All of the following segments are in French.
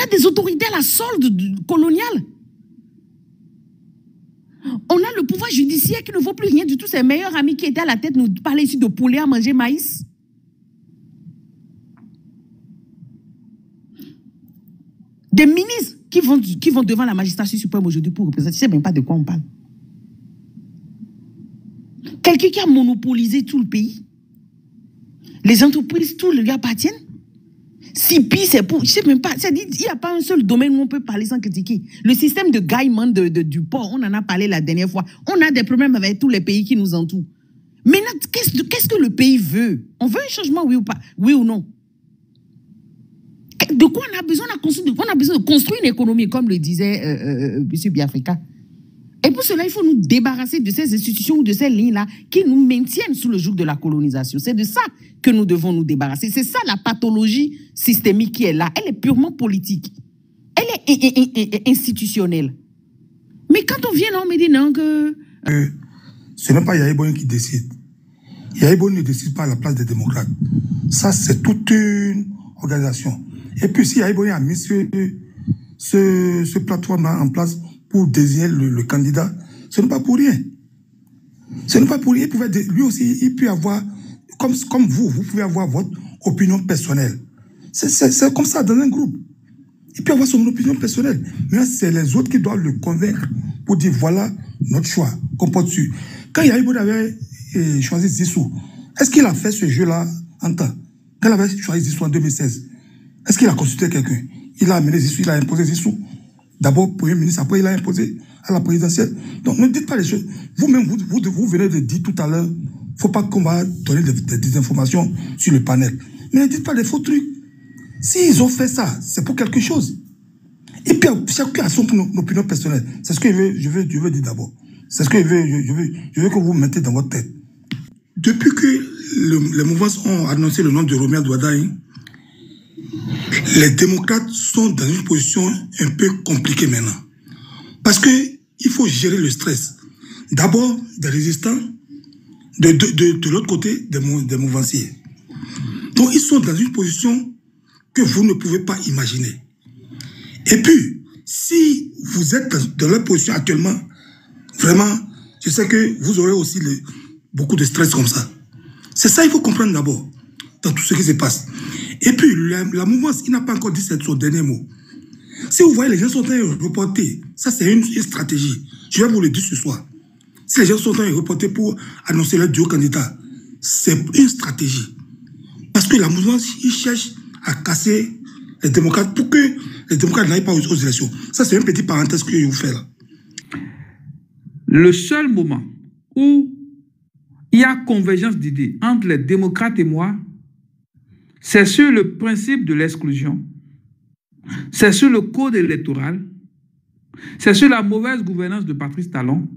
a des autorités à la solde coloniale. On a le pouvoir judiciaire qui ne vaut plus rien du tout. Ses meilleurs amis qui étaient à la tête nous parlaient ici de poulet à manger maïs. Des ministres qui vont devant la magistrature suprême aujourd'hui pour représenter. Je ne sais même pas de quoi on parle. Quelqu'un qui a monopolisé tout le pays. Les entreprises, tout lui appartiennent. CIPI, c'est pour... Je ne sais même pas. Il n'y a pas un seul domaine où on peut parler sans critiquer. Le système de gaiement du port, on en a parlé la dernière fois. On a des problèmes avec tous les pays qui nous entourent. Maintenant, qu'est-ce que le pays veut? On veut un changement, oui ou pas? Oui ou non? De quoi on a besoin? On a besoin de construire une économie, comme le disait M. Biafrika. Et pour cela, il faut nous débarrasser de ces institutions ou de ces lignes-là qui nous maintiennent sous le joug de la colonisation. C'est de ça que nous devons nous débarrasser. C'est ça la pathologie systémique qui est là. Elle est purement politique. Elle est institutionnelle. Mais quand on vient là, on me dit non que... Ce n'est pas Yahya Boyen qui décide. Yahya Boyen ne décide pas à la place des démocrates. Ça, c'est toute une organisation. Et puis, si Yahya Boyen a mis ce plateforme-là en place pour désigner le candidat, ce n'est pas pour rien. Ce n'est pas pour rien. Lui aussi, il peut avoir, comme vous pouvez avoir votre opinion personnelle. C'est comme ça dans un groupe. Il peut avoir son opinion personnelle. Mais c'est les autres qui doivent le convaincre pour dire voilà notre choix qu'on porte dessus. Quand Yahya Boyen avait choisi Zissou, est-ce qu'il a fait ce jeu-là en temps? Quand il avait choisi Zissou en 2016, est-ce qu'il a consulté quelqu'un? Il a amené Zissou, il a imposé Zissou. D'abord Premier ministre, après il a imposé à la présidentielle. Donc ne dites pas les choses. Vous-même, vous venez de dire tout à l'heure, il ne faut pas qu'on va donner des informations sur le panel. Mais ne dites pas les faux trucs. S'ils ont fait ça, c'est pour quelque chose. Et puis chacun a son opinion personnelle. C'est ce que je veux dire d'abord. C'est ce que je veux que vous mettez dans votre tête. Depuis que les mouvances ont annoncé le nom de Romain Douadaï, les démocrates sont dans une position un peu compliquée maintenant. Parce qu'il faut gérer le stress. D'abord, des résistants, de l'autre côté, des mouvanciers. Donc, ils sont dans une position que vous ne pouvez pas imaginer. Et puis, si vous êtes dans leur position actuellement, vraiment, je sais que vous aurez aussi beaucoup de stress comme ça. C'est ça qu'il faut comprendre d'abord, dans tout ce qui se passe. Et puis, la mouvance, il n'a pas encore dit son dernier mot. Si vous voyez, les gens sont en train de reporter. Ça, c'est une stratégie. Je vais vous le dire ce soir. Si les gens sont en train de reporter pour annoncer leur duo candidat, c'est une stratégie. Parce que la mouvance, il cherche à casser les démocrates pour que les démocrates n'aillent pas aux élections. Ça, c'est une petite parenthèse que je vous fais là. Le seul moment où il y a convergence d'idées entre les démocrates et moi, c'est sur le principe de l'exclusion, c'est sur le code électoral, c'est sur la mauvaise gouvernance de Patrice Talon,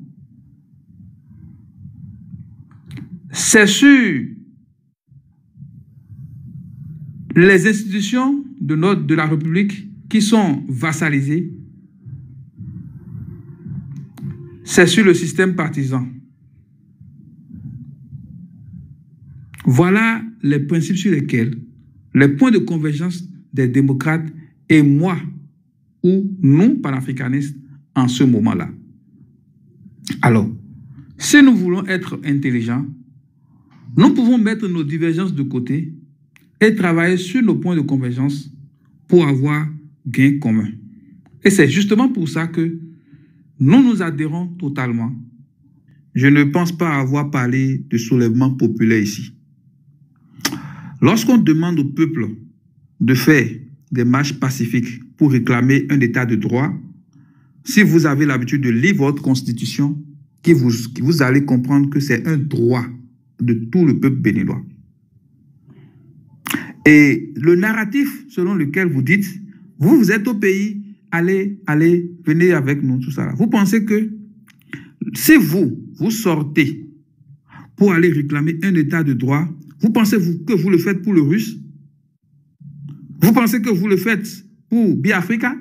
c'est sur les institutions de la République qui sont vassalisées, c'est sur le système partisan. Voilà les principes sur lesquels les points de convergence des démocrates et moi, ou nous, panafricanistes, en ce moment-là. Alors, si nous voulons être intelligents, nous pouvons mettre nos divergences de côté et travailler sur nos points de convergence pour avoir gain commun. Et c'est justement pour ça que nous nous adhérons totalement. Je ne pense pas avoir parlé de soulèvement populaire ici. Lorsqu'on demande au peuple de faire des marches pacifiques pour réclamer un état de droit, si vous avez l'habitude de lire votre constitution, vous allez comprendre que c'est un droit de tout le peuple béninois. Et le narratif selon lequel vous dites, vous êtes au pays, allez, venez avec nous, tout ça là. Vous pensez que si vous sortez pour aller réclamer un état de droit, vous pensez que vous le faites pour le Russe? Vous pensez que vous le faites pour Biafrika?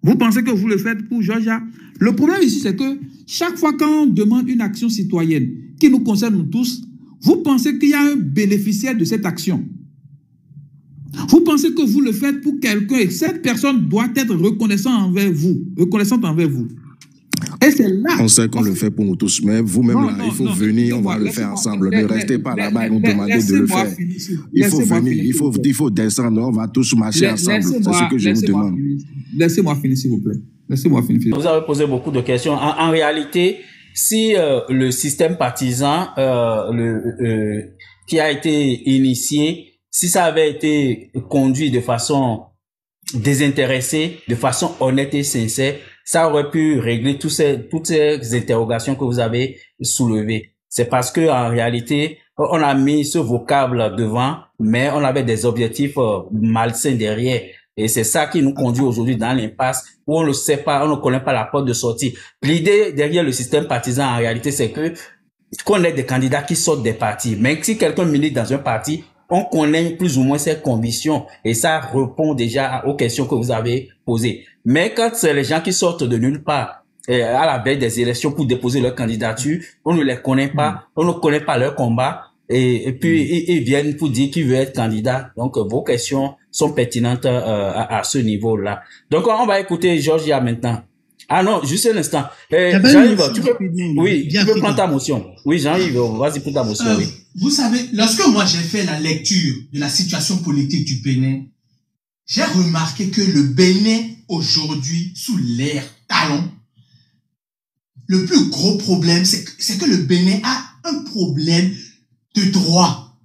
Vous pensez que vous le faites pour Georgia? Le problème ici, c'est que chaque fois qu'on demande une action citoyenne qui nous concerne nous tous, vous pensez qu'il y a un bénéficiaire de cette action. Vous pensez que vous le faites pour quelqu'un et cette personne doit être reconnaissante envers vous. Et c'est là. On sait qu'on le fait pour nous tous, mais vous-même là, il faut venir, on va le faire ensemble. Ne restez pas là-bas et nous demander de le faire. Il faut venir, il faut descendre, on va tous marcher ensemble. C'est ce que je vous demande. Laissez-moi finir, s'il vous plaît. Laissez-moi finir. Vous avez posé beaucoup de questions. En réalité, si le système partisan qui a été initié, si ça avait été conduit de façon désintéressée, de façon honnête et sincère, ça aurait pu régler toutes ces interrogations que vous avez soulevées. C'est parce que en réalité, on a mis ce vocable devant, mais on avait des objectifs malsains derrière. Et c'est ça qui nous conduit aujourd'hui dans l'impasse où on ne sait pas, on ne connaît pas la porte de sortie. L'idée derrière le système partisan, en réalité, c'est qu'on ait des candidats qui sortent des partis. Mais si quelqu'un milite dans un parti, on connaît plus ou moins ses convictions et ça répond déjà aux questions que vous avez posées. Mais quand c'est les gens qui sortent de nulle part, à la veille des élections pour déposer leur candidature, on ne les connaît pas, on ne connaît pas leur combat et puis ils viennent pour dire qu'ils veulent être candidats. Donc vos questions sont pertinentes à ce niveau-là. Donc on va écouter Georgia maintenant. Ah non, juste un instant. Jean-Yves, tu peux prendre ta motion. Oui, Jean-Yves, vas-y pour ta motion. Oui. Vous savez, lorsque moi j'ai fait la lecture de la situation politique du Bénin, j'ai remarqué que le Bénin aujourd'hui, sous l'ère Talon, le plus gros problème, c'est que le Bénin a un problème de droit,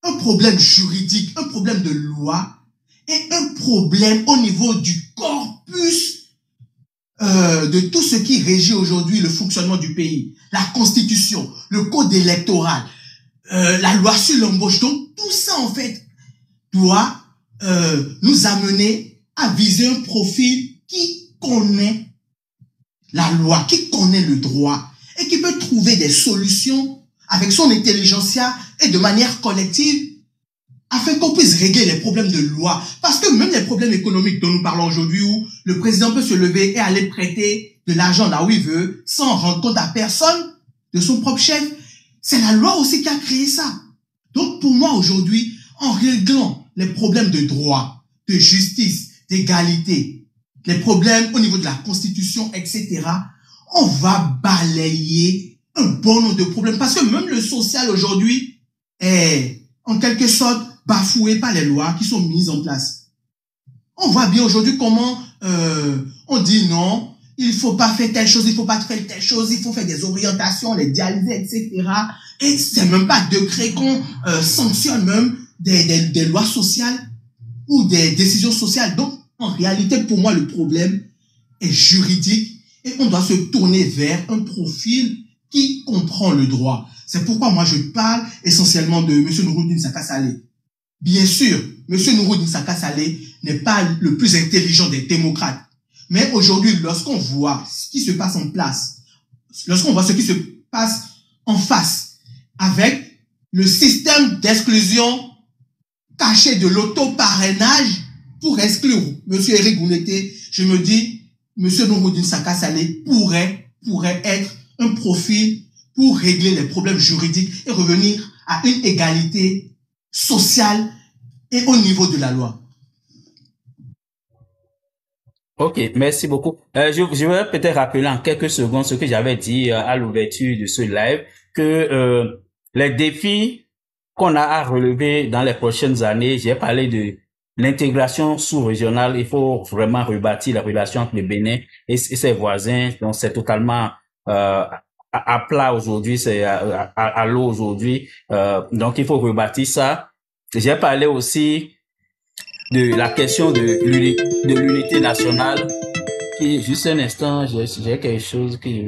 un problème juridique, un problème de loi et un problème au niveau du corpus de tout ce qui régit aujourd'hui le fonctionnement du pays. La constitution, le code électoral, la loi sur l'embauche. Donc tout ça en fait doit nous amener à viser un profil qui connaît la loi, qui connaît le droit et qui peut trouver des solutions avec son intelligentsia et de manière collective afin qu'on puisse régler les problèmes de loi. Parce que même les problèmes économiques dont nous parlons aujourd'hui, où le président peut se lever et aller prêter de l'argent là où il veut, sans rendre compte à personne de son propre chef, c'est la loi aussi qui a créé ça. Donc pour moi aujourd'hui, en réglant les problèmes de droit, de justice, d'égalité, les problèmes au niveau de la constitution, etc., on va balayer un bon nombre de problèmes. Parce que même le social aujourd'hui est en quelque sorte bafoué par les lois qui sont mises en place. On voit bien aujourd'hui comment on dit non, il faut pas faire telle chose, il faut pas faire telle chose, il faut faire des orientations, les dialyser, etc. Et c'est même pas décret qu'on sanctionne même des lois sociales ou des décisions sociales. Donc, en réalité, pour moi, le problème est juridique et on doit se tourner vers un profil qui comprend le droit. C'est pourquoi moi, je parle essentiellement de M. Nouroudine Saka Saleh. Bien sûr, M. Nouroudine Saka Saleh n'est pas le plus intelligent des démocrates. Mais aujourd'hui, lorsqu'on voit ce qui se passe en place, lorsqu'on voit ce qui se passe en face avec le système d'exclusion caché de l'auto-parrainage pour exclure M. Eric Gouneté, je me dis, M. Nouroudine Saka Saleh pourrait être un profil pour régler les problèmes juridiques et revenir à une égalité sociale et au niveau de la loi. Ok, merci beaucoup. Je vais peut-être rappeler en quelques secondes ce que j'avais dit à l'ouverture de ce live, que les défis qu'on a à relever dans les prochaines années, j'ai parlé de l'intégration sous-régionale. Il faut vraiment rebâtir la relation entre le Bénin et ses voisins. Donc c'est totalement à plat aujourd'hui, c'est à l'eau aujourd'hui. Donc il faut rebâtir ça. J'ai parlé aussi de la question de l'unité nationale. Juste un instant, j'ai quelque chose qui...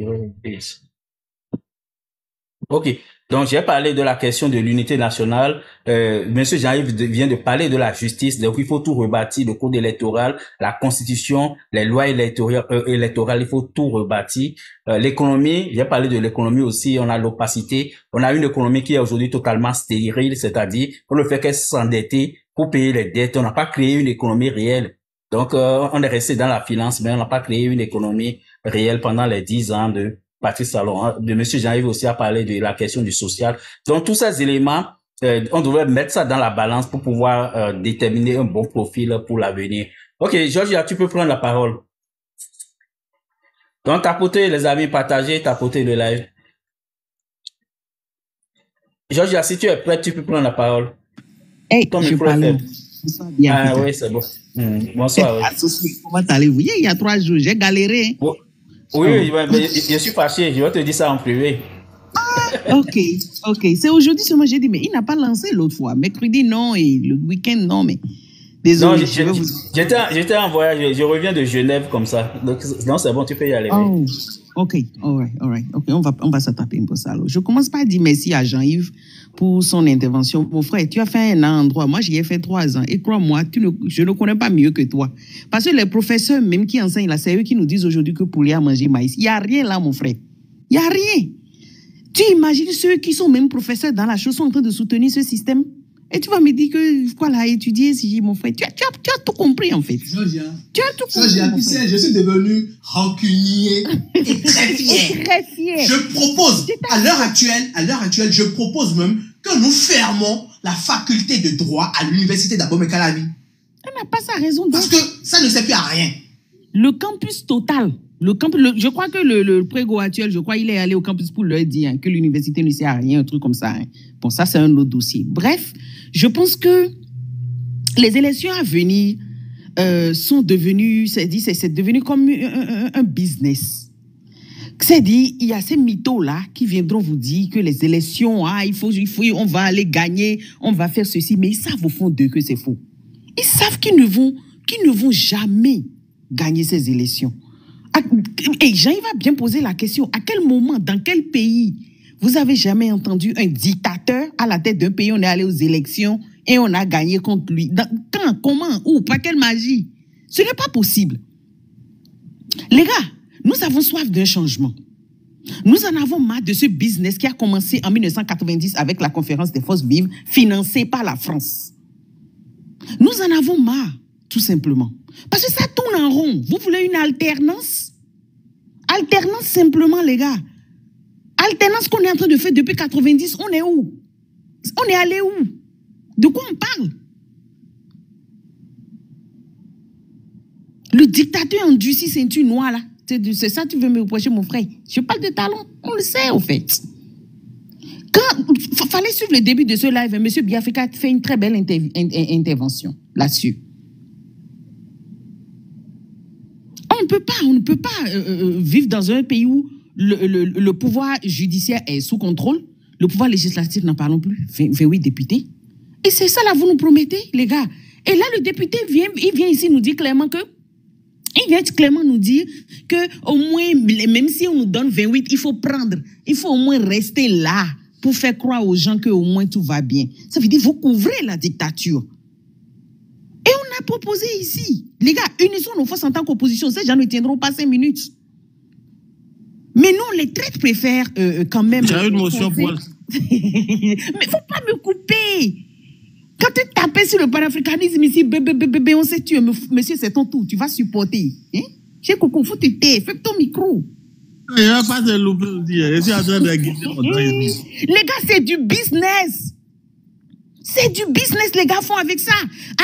Ok, donc j'ai parlé de la question de l'unité nationale. Monsieur Jean-Yves vient de parler de la justice. Donc il faut tout rebâtir, le code électoral, la constitution, les lois électorales, il faut tout rebâtir. L'économie, j'ai parlé de l'économie aussi, on a l'opacité. On a une économie qui est aujourd'hui totalement stérile, c'est-à-dire on ne fait que s'endetter pour payer les dettes. On n'a pas créé une économie réelle. Donc on est resté dans la finance, mais on n'a pas créé une économie réelle pendant les 10 ans de Patrice Talon. De Monsieur Jean-Yves aussi a parlé de la question du social. Donc tous ces éléments on devrait mettre ça dans la balance pour pouvoir déterminer un bon profil pour l'avenir. Ok, Georgia, tu peux prendre la parole. Donc, tapoter les amis, partager, tapoter le live. Georgia, si tu es prête, tu peux prendre la parole. Hey, ton micro est faible. Ah oui, c'est bon. Bonsoir. Oui. Comment allez-vous? Il y a 3 jours, j'ai galéré. Oh. Oui, mais je suis fâché. Je vais te dire ça en privé. Ok. C'est aujourd'hui seulement j'ai dit, mais il n'a pas lancé l'autre fois. Mercredi, non, et le week-end, non, mais... Désolé. Non, j'étais en voyage. Je reviens de Genève comme ça. Donc, non, c'est bon, tu peux y aller. Oh, ok, all right. Ok, on va s'attraper un peu ça. Alors. Je commence par dire merci à Jean-Yves pour son intervention. Mon frère, tu as fait un endroit. Moi, j'y ai fait 3 ans. Et crois-moi, je ne connais pas mieux que toi. Parce que les professeurs, même qui enseignent là, c'est eux qui nous disent aujourd'hui que poulet a mangé maïs. Il n'y a rien là, mon frère. Il n'y a rien. Tu imagines ceux qui sont même professeurs dans la chose sont en train de soutenir ce système? Et tu vas me dire que, quoi, là, étudier, si mon frère, tu as tout compris, en fait. Georgia, tu as tout compris. Georgia, tu sais, je suis devenu rancunier et très fier. Très fier. Je propose, à l'heure actuelle, je propose même que nous fermons la faculté de droit à l'université d'Abomey-Calavi. Elle n'a pas sa raison. Parce que ça ne sert plus à rien. Le campus total. Je crois que le prégo actuel, il est allé au campus pour leur dire que l'université ne sert à rien, un truc comme ça. Hein. Bon, ça, c'est un autre dossier. Bref, je pense que les élections à venir sont devenues, c'est devenu comme un business. C'est dit, il y a ces mythos-là qui viendront vous dire que les élections, on va aller gagner, on va faire ceci, mais ils savent au fond d'eux que c'est faux. Ils savent qu'ils ne vont jamais gagner ces élections. Et Jean, il va bien poser la question, à quel moment, dans quel pays, vous avez jamais entendu un dictateur à la tête d'un pays, on est allé aux élections et on a gagné contre lui? Quand, comment, où, par quelle magie? Ce n'est pas possible. Les gars, nous avons soif d'un changement. Nous en avons marre de ce business qui a commencé en 1990 avec la conférence des forces vives financée par la France. Nous en avons marre, tout simplement. Parce que ça tourne en rond. Vous voulez une alternance? Alternance simplement, les gars. Alternance qu'on est en train de faire depuis 90, on est où? On est allé où? De quoi on parle? Le dictateur endurci ceinture noire, là. C'est ça que tu veux me reprocher, mon frère? Je parle de talent. On le sait, au fait. Quand fallait suivre le début de ce live, M. Biafrika fait une très belle intervention là-dessus. On ne peut pas vivre dans un pays où le pouvoir judiciaire est sous contrôle, le pouvoir législatif, n'en parlons plus, 28 députés. Et c'est ça là, vous nous promettez, les gars. Et là, le député vient ici nous dire clairement que, nous dire que au moins, même si on nous donne 28, il faut au moins rester là pour faire croire aux gens que au moins tout va bien. Ça veut dire vous couvrez la dictature. Et on a proposé ici, les gars, unissons nos forces en tant qu'opposition. Ces gens ne tiendront pas 5 minutes. Mais non, les traites préfèrent quand même... J'ai une motion pour... Mais il ne faut pas me couper. Quand tu tapes sur le panafricanisme ici, bébé, on sait tuer. Monsieur, c'est ton tour. Tu vas supporter. Hein? Chez Coco, faut te taire. Fais ton micro. Il n'y a pas de louper aussi. Je suis en train de guider mon temps. Les gars, c'est du business. C'est du business, les gars font avec ça.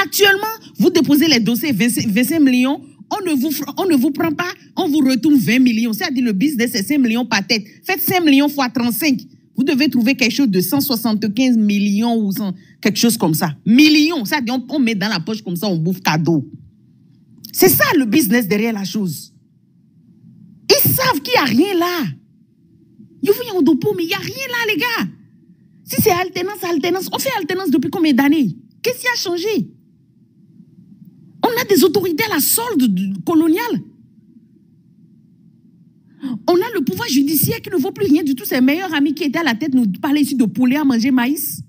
Actuellement, vous déposez les dossiers 25 millions, on ne vous prend pas, on vous retourne 20 millions. C'est-à-dire le business, c'est 5 millions par tête. Faites 5 millions fois 35. Vous devez trouver quelque chose de 175 millions ou quelque chose comme ça. Millions, c'est-à-dire on met dans la poche comme ça, on bouffe cadeau. C'est ça le business derrière la chose. Ils savent qu'il n'y a rien là. Ils vont y en mais il n'y a rien là, les gars. Si c'est alternance, on fait alternance depuis combien d'années? Qu'est-ce qui a changé? On a des autorités à la solde coloniale. On a le pouvoir judiciaire qui ne vaut plus rien du tout. Ses meilleurs amis qui étaient à la tête nous parlaient ici de poulet à manger maïs.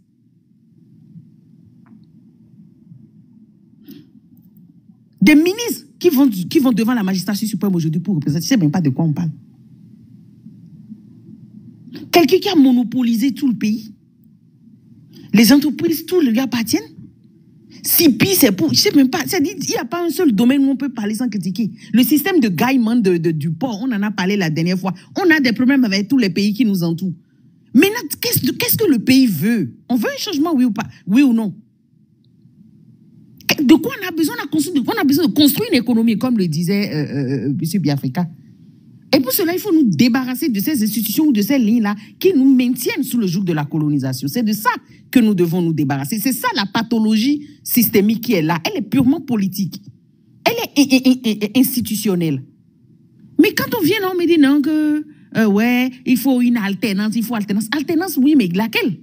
Des ministres qui vont devant la magistrature suprême aujourd'hui pour représenter. Je ne sais même pas de quoi on parle. Quelqu'un qui a monopolisé tout le pays. Les entreprises, tout lui appartiennent. CIPI, c'est pour... Je sais même pas. C'est-à-dire, il n'y a pas un seul domaine où on peut parler sans critiquer. Le système de gaiement du port, on en a parlé la dernière fois. On a des problèmes avec tous les pays qui nous entourent. Maintenant, qu'est-ce que le pays veut? On veut un changement, oui ou pas? Oui ou non? De quoi on a besoin? On a besoin de construire une économie, comme le disait M. Biafrika. Et pour cela, il faut nous débarrasser de ces institutions ou de ces lignes-là qui nous maintiennent sous le joug de la colonisation. C'est de ça que nous devons nous débarrasser. C'est ça la pathologie systémique qui est là. Elle est purement politique. Elle est institutionnelle. Mais quand on vient là, on me dit non, que ouais, il faut une alternance, il faut alternance. Alternance, oui, mais laquelle?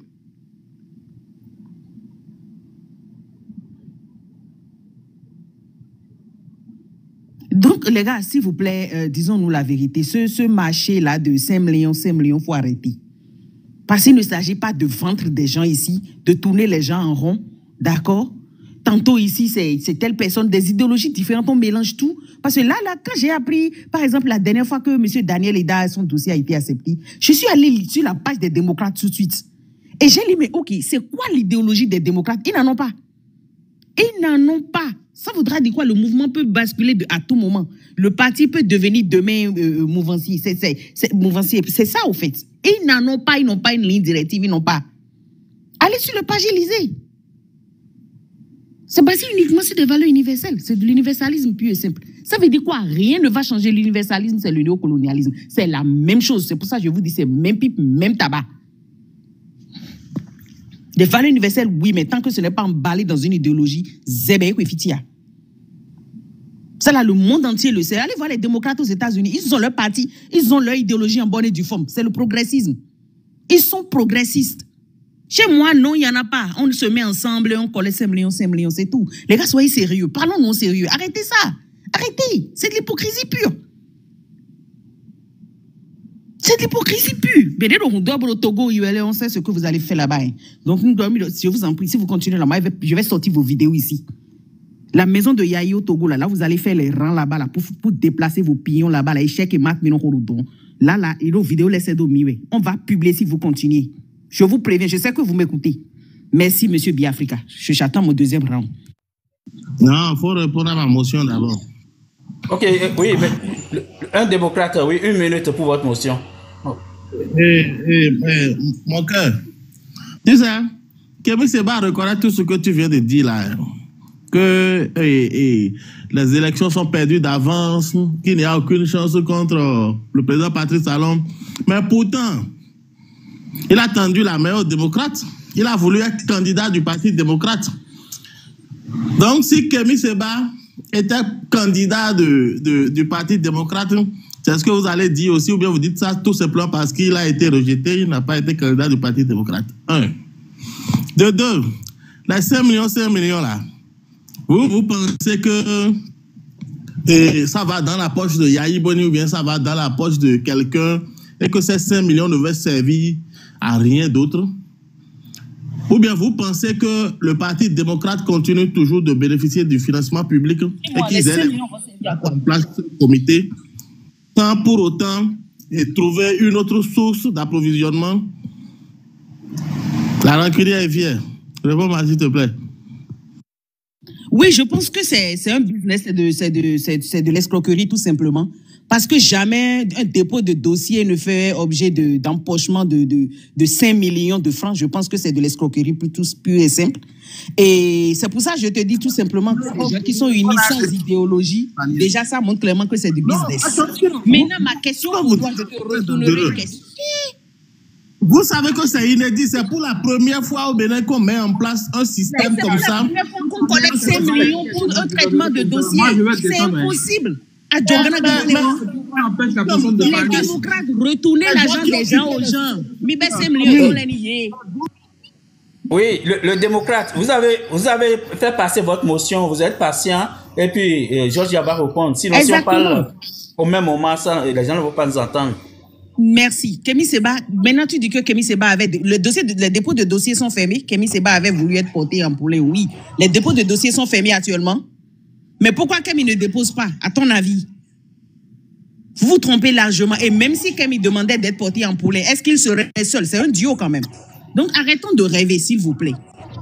Donc, les gars, s'il vous plaît, disons-nous la vérité. Ce marché-là de 5 millions, il faut arrêter. Parce qu'il ne s'agit pas de vendre des gens ici, de tourner les gens en rond, d'accord? Tantôt ici, c'est telle personne, des idéologies différentes, on mélange tout. Parce que là, quand j'ai appris, par exemple, la dernière fois que M. Daniel Ida, son dossier a été accepté, je suis allé sur la page des démocrates tout de suite. Et j'ai dit, mais ok, c'est quoi l'idéologie des démocrates? Ils n'en ont pas. Ils n'en ont pas. Ça voudra dire quoi? Le mouvement peut basculer à tout moment. Le parti peut devenir demain mouvancier. C'est ça, au fait. Ils n'en ont pas, ils n'ont pas une ligne directive, ils n'ont pas. Allez sur le page et lisez. C'est basé uniquement sur des valeurs universelles. C'est de l'universalisme pur et simple. Ça veut dire quoi? Rien ne va changer l'universalisme, c'est le néocolonialisme. C'est la même chose. C'est pour ça que je vous dis, c'est même pipe, même tabac. Des valeurs universelles, oui, mais tant que ce n'est pas emballé dans une idéologie, zébé ou fitia. Ça là, le monde entier le sait. Allez voir les démocrates aux États-Unis. Ils ont leur parti, ils ont leur idéologie en bonne et due forme. C'est le progressisme. Ils sont progressistes. Chez moi, non, il n'y en a pas. On se met ensemble, on collecte 5 millions, c'est tout. Les gars, soyez sérieux. Parlons non sérieux. Arrêtez ça. Arrêtez. C'est de l'hypocrisie pure. C'est de l'hypocrisie pure. Mais dès qu'on doit au Togo, on sait ce que vous allez faire là-bas. Donc, je vous en prie, si vous continuez là-bas, je vais sortir vos vidéos ici. La maison de Yahi au Togo, là, vous allez faire les rangs là-bas là, pour déplacer vos pions là-bas, là, échec et mat, là, il y a une vidéo, laissez d'où on va publier si vous continuez. Je vous préviens, je sais que vous m'écoutez. Merci, M. Biafrika. J'attends mon deuxième round. Non, il faut répondre à ma motion d'abord. Ok, oui, mais un démocrate, oui, 1 minute pour votre motion. Mon cœur, tu sais, Kémy Séba reconnaît tout ce que tu viens de dire là. Que les élections sont perdues d'avance, qu'il n'y a aucune chance contre le président Patrice Talon. Mais pourtant, il a tendu la main aux démocrates. Il a voulu être candidat du Parti démocrate. Donc, si Kémy Séba était candidat du Parti démocrate, c'est ce que vous allez dire aussi, ou bien vous dites ça tout simplement parce qu'il a été rejeté, il n'a pas été candidat du Parti démocrate. 1. De 2, les 5 millions là, vous pensez que ça va dans la poche de Yahi Boni ou bien ça va dans la poche de quelqu'un et que ces 5 millions ne vont servir à rien d'autre? Ou bien vous pensez que le Parti démocrate continue toujours de bénéficier du financement public et qu'ils aient en place ce comité sans pour autant trouver une autre source d'approvisionnement? La rancunière est fière. Réponds-moi s'il te plaît. Oui, je pense que c'est un business, c'est de l'escroquerie tout simplement. Parce que jamais un dépôt de dossier ne fait objet d'empochement de 5 millions de francs. Je pense que c'est de l'escroquerie pure et simple. Et c'est pour ça que je te dis tout simplement que les gens qui sont unis sans idéologie, déjà ça montre clairement que c'est du business. Maintenant, ma question pour toi, je te retournerai une question. Vous savez que c'est inédit, c'est pour la première fois au Bénin qu'on met en place un système comme ça. C'est la première fois qu'on collecte 5 millions pour un traitement de dossier. C'est impossible. Les démocrates, retournez l'argent des gens aux gens. Oui, le démocrate, vous avez fait passer votre motion, vous êtes patient, et puis Georges va répondre. Sinon, si on parle au même moment, ça, les gens ne vont pas nous entendre. Merci. Kémy Séba, maintenant tu dis que Kémy Séba avait... les dépôts de dossiers sont fermés. Kémy Séba avait voulu être porté en poulet, oui. Les dépôts de dossiers sont fermés actuellement. Mais pourquoi Kémy ne dépose pas, à ton avis? Vous vous trompez largement. Et même si Kémy demandait d'être porté en poulet, est-ce qu'il serait seul? C'est un duo quand même. Donc arrêtons de rêver, s'il vous plaît.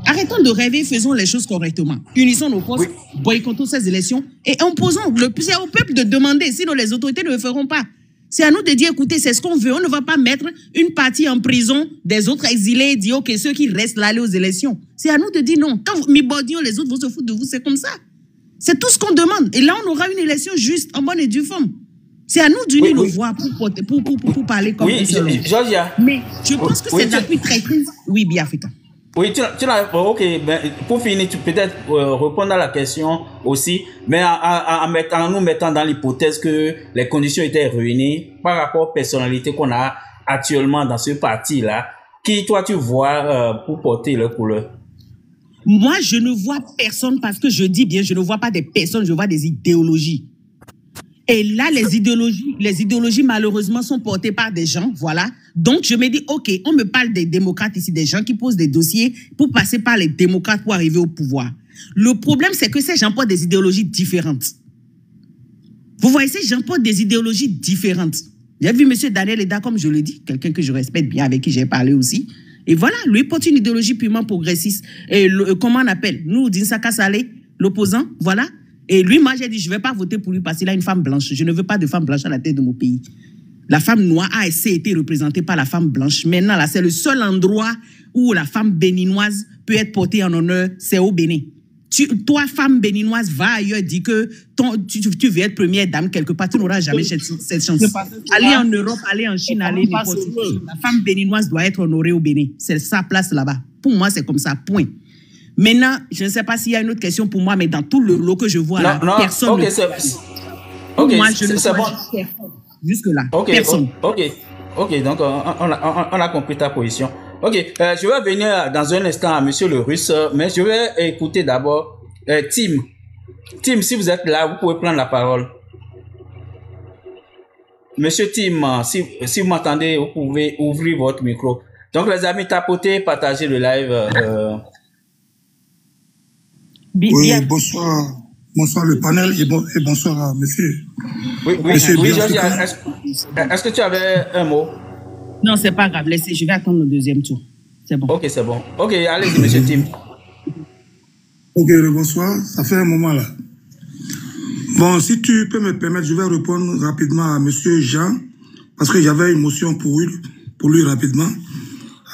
Arrêtons de rêver, faisons les choses correctement. Unissons nos forces, boycottons ces élections et imposons. C'est au peuple de demander, sinon les autorités ne le feront pas. C'est à nous de dire, écoutez, c'est ce qu'on veut. On ne va pas mettre une partie en prison, des autres exilés, et dire, OK, ceux qui restent là, aller aux élections. C'est à nous de dire non. Quand Mibodion, les autres vont se foutre de vous, c'est comme ça. C'est tout ce qu'on demande. Et là, on aura une élection juste, en bonne et due forme. C'est à nous d'unir nos voix pour parler comme ça. Oui, Georgia. Mais je pense que c'est d'appui très triste. Oui, Biafrika. Oui, ok, ben, pour finir, tu peux peut-être répondre à la question aussi, mais en nous mettant dans l'hypothèse que les conditions étaient réunies par rapport aux personnalités qu'on a actuellement dans ce parti-là, qui toi tu vois pour porter leur couleur? Moi, je ne vois personne parce que je dis bien, je ne vois pas des personnes, je vois des idéologies. Et là, les idéologies, malheureusement, sont portées par des gens, voilà. Donc, je me dis, OK, on me parle des démocrates ici, des gens qui posent des dossiers pour passer par les démocrates pour arriver au pouvoir. Le problème, c'est que ces gens portent des idéologies différentes. Vous voyez, ces gens portent des idéologies différentes. J'ai vu M. Daniel Eda, comme je le dis, quelqu'un que je respecte bien, avec qui j'ai parlé aussi. Et voilà, lui porte une idéologie purement progressiste. Et comment on appelle? Nous, Dinsaka Saleh, l'opposant, voilà. Et lui, moi, j'ai dit, je ne vais pas voter pour lui parce qu'il a une femme blanche. Je ne veux pas de femme blanche à la tête de mon pays. La femme noire a été représentée par la femme blanche. Maintenant, là, c'est le seul endroit où la femme béninoise peut être portée en honneur, c'est au Bénin. Toi, femme béninoise, va ailleurs, dis que tu veux être première dame quelque part, tu n'auras jamais cette chance. Allez en Europe, allez en Chine, allez n'importe où. La femme béninoise doit être honorée au Bénin. C'est sa place là-bas. Pour moi, c'est comme ça, point. Maintenant, je ne sais pas s'il y a une autre question pour moi, mais dans tout le lot que je vois là, personne ne... Moi, je ne sais pas. Jusque-là, personne. Ok, donc on a compris ta position. Ok, je vais venir dans un instant à Monsieur le Russe, mais je vais écouter d'abord Tim. Tim, si vous êtes là, vous pouvez prendre la parole. Monsieur Tim, si vous m'entendez, vous pouvez ouvrir votre micro. Donc les amis, tapotez, partagez le live. Oui, bonsoir. Bonsoir le panel et bonsoir à monsieur. Oui, Georges, est-ce que tu avais un mot? Non, c'est pas grave. Laissez, je vais attendre le deuxième tour. C'est bon. Ok, c'est bon. Ok, allez-y, monsieur Tim. Ok, bonsoir. Ça fait un moment là. Bon, si tu peux me permettre, je vais répondre rapidement à monsieur Jean, parce que j'avais une motion pour lui rapidement,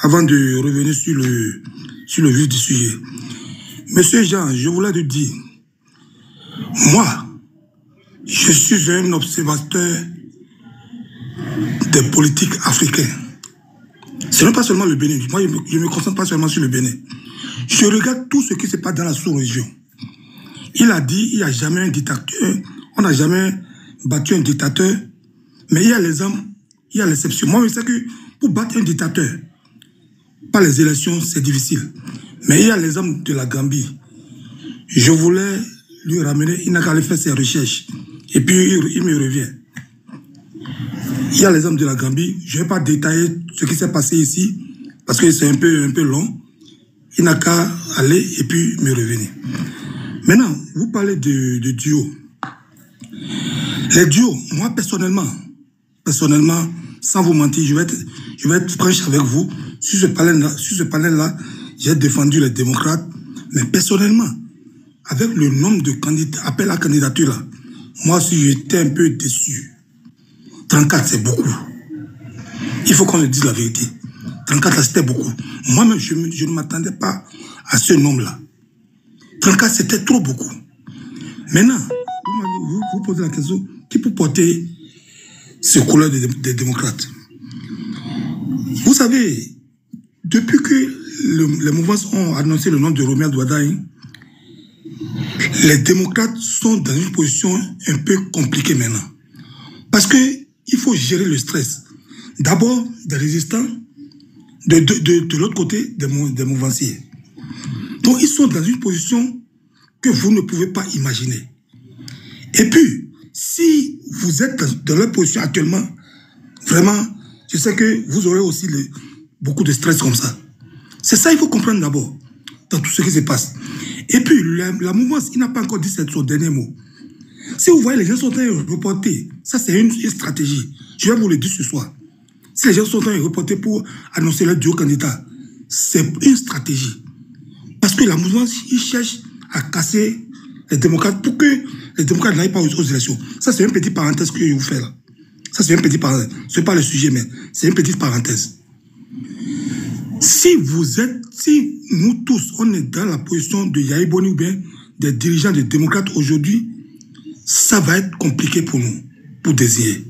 avant de revenir sur le vif du sujet. Monsieur Jean, je voulais te dire, moi, je suis un observateur des politiques africaines. Ce n'est pas seulement le Bénin. Moi, je ne me concentre pas seulement sur le Bénin. Je regarde tout ce qui se passe dans la sous-région. Il a dit, il n'y a jamais un dictateur, on n'a jamais battu un dictateur, mais il y a les hommes, il y a l'exception. Moi, je sais que pour battre un dictateur, par les élections, c'est difficile. Mais il y a les hommes de la Gambie. Je voulais lui ramener, il n'a qu'à aller faire ses recherches. Et puis, il me revient. Il y a les hommes de la Gambie. Je ne vais pas détailler ce qui s'est passé ici, parce que c'est un peu long. Il n'a qu'à aller et puis me revenir. Maintenant, vous parlez de duo. Les duos, moi, personnellement, sans vous mentir, je vais être franche avec vous. Sur ce panel-là, j'ai défendu les démocrates, mais personnellement, avec le nombre de candidats, appel à candidature là, moi aussi j'étais un peu déçu. 34 c'est beaucoup. Il faut qu'on le dise la vérité. 34 là c'était beaucoup. Moi-même je ne m'attendais pas à ce nombre-là. 34 c'était trop beaucoup. Maintenant, vous posez la question, qui peut porter ce couleur des démocrates? Vous savez, depuis que les mouvances ont annoncé le nom de Romuald Wadaï, les démocrates sont dans une position un peu compliquée maintenant. Parce qu'il faut gérer le stress. D'abord, des résistants, de l'autre côté, des mouvanciers. Donc, ils sont dans une position que vous ne pouvez pas imaginer. Et puis, si vous êtes dans leur position actuellement, vraiment, je sais que vous aurez aussi beaucoup de stress comme ça. C'est ça qu'il faut comprendre d'abord, dans tout ce qui se passe. Et puis, la mouvance, il n'a pas encore dit son dernier mot. Si vous voyez, les gens sont en train de reporter. Ça, c'est une stratégie. Je vais vous le dire ce soir. Si les gens sont en train de reporter pour annoncer leur duo candidat, c'est une stratégie. Parce que la mouvance, il cherche à casser les démocrates pour que les démocrates n'aillent pas aux élections. Ça, c'est une petite parenthèse que je vous fais là. Ça, c'est une petite parenthèse. Ce n'est pas le sujet, mais c'est une petite parenthèse. Si nous tous, on est dans la position de Yahya Boni ou bien des dirigeants des démocrates aujourd'hui, ça va être compliqué pour nous, pour désigner.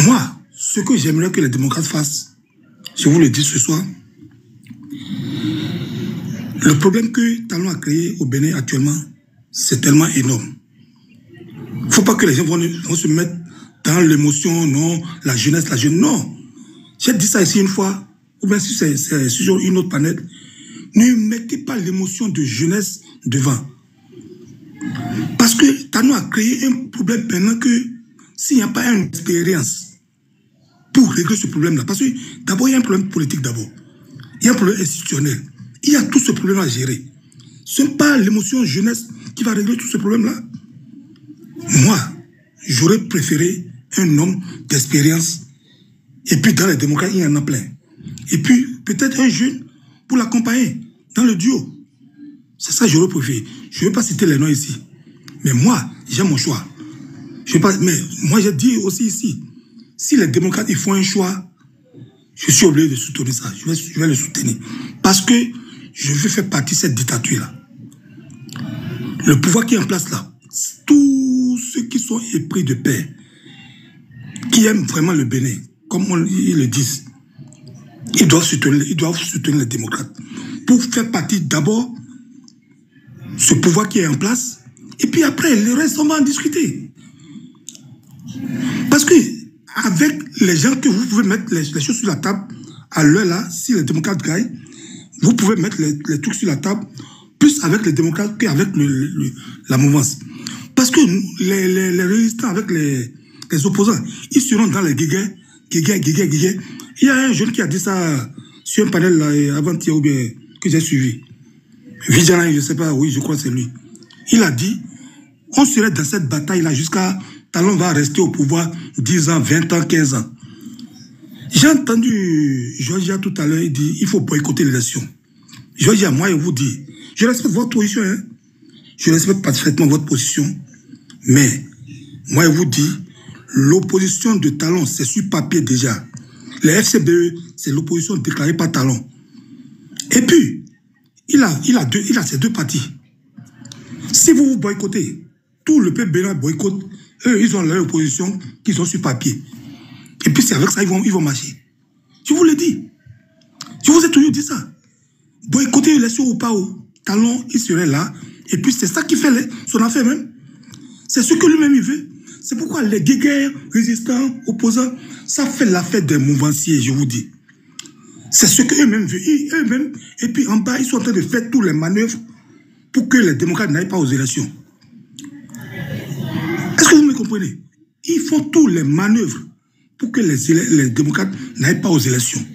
Moi, ce que j'aimerais que les démocrates fassent, je vous le dis ce soir, le problème que Talon a créé au Bénin actuellement, c'est tellement énorme. Il ne faut pas que les gens vont se mettre dans l'émotion, non, la jeunesse, non. J'ai dit ça ici une fois, ou bien si c'est sur une autre planète, ne mettez pas l'émotion de jeunesse devant. Parce que Talon a créé un problème maintenant que s'il n'y a pas une expérience pour régler ce problème-là, parce que d'abord il y a un problème politique d'abord, il y a un problème institutionnel, il y a tout ce problème à gérer. Ce n'est pas l'émotion jeunesse qui va régler tout ce problème-là. Moi, j'aurais préféré un homme d'expérience. Et puis dans les démocrates, il y en a plein. Et puis peut-être un jeune pour l'accompagner dans le duo. C'est ça que j'aurais préféré. Je ne vais pas citer les noms ici. Mais moi, j'ai mon choix. Mais moi, j'ai dit aussi ici, si les démocrates ils font un choix, je suis obligé de soutenir ça. Je vais le soutenir. Parce que je veux faire partie de cette dictature-là. Le pouvoir qui est en place là, tous ceux qui sont épris de paix, qui aiment vraiment le Bénin, comme ils le disent, ils doivent soutenir les démocrates. Pour faire partie d'abord ce pouvoir qui est en place, et puis après, le reste, on va en discuter. Parce que avec les gens que vous pouvez mettre les choses sur la table, à l'heure là, si les démocrates gagnent, vous pouvez mettre les trucs sur la table, plus avec les démocrates qu'avec la mouvance. Parce que les résistants avec les opposants, ils seront dans les guéguets. Il y a un jeune qui a dit ça sur un panel là, avant-hier ou bien que j'ai suivi. Vigilant, je ne sais pas, oui, je crois que c'est lui. Il a dit, on serait dans cette bataille-là jusqu'à Talon va rester au pouvoir 10 ans, 20 ans, 15 ans. J'ai entendu Georgia tout à l'heure, il dit, il faut boycotter l'élection. Georgia, moi, je vous dis, je respecte votre position, hein. Je respecte parfaitement votre position, mais moi, je vous dis, l'opposition de Talon, c'est sur papier déjà. Les FCBE, c'est l'opposition déclarée par Talon. Et puis, il a ces deux partis. Si vous vous boycottez, tout le peuple bénin boycotte, eux, ils ont leur opposition qu'ils ont sur papier. Et puis c'est avec ça ils vont marcher. Je vous l'ai dit. Je vous ai toujours dit ça. Boycotter l'élection ou pas, Talon, il serait là. Et puis c'est ça qui fait son affaire même. C'est ce que lui-même il veut. C'est pourquoi les guéguerres, résistants, opposants, ça fait l'affaire des mouvanciers, je vous dis. C'est ce qu'eux-mêmes veulent. Et puis en bas, ils sont en train de faire toutes les manœuvres pour que les démocrates n'aillent pas aux élections. Est-ce que vous me comprenez? Ils font toutes les manœuvres pour que les démocrates n'aillent pas aux élections.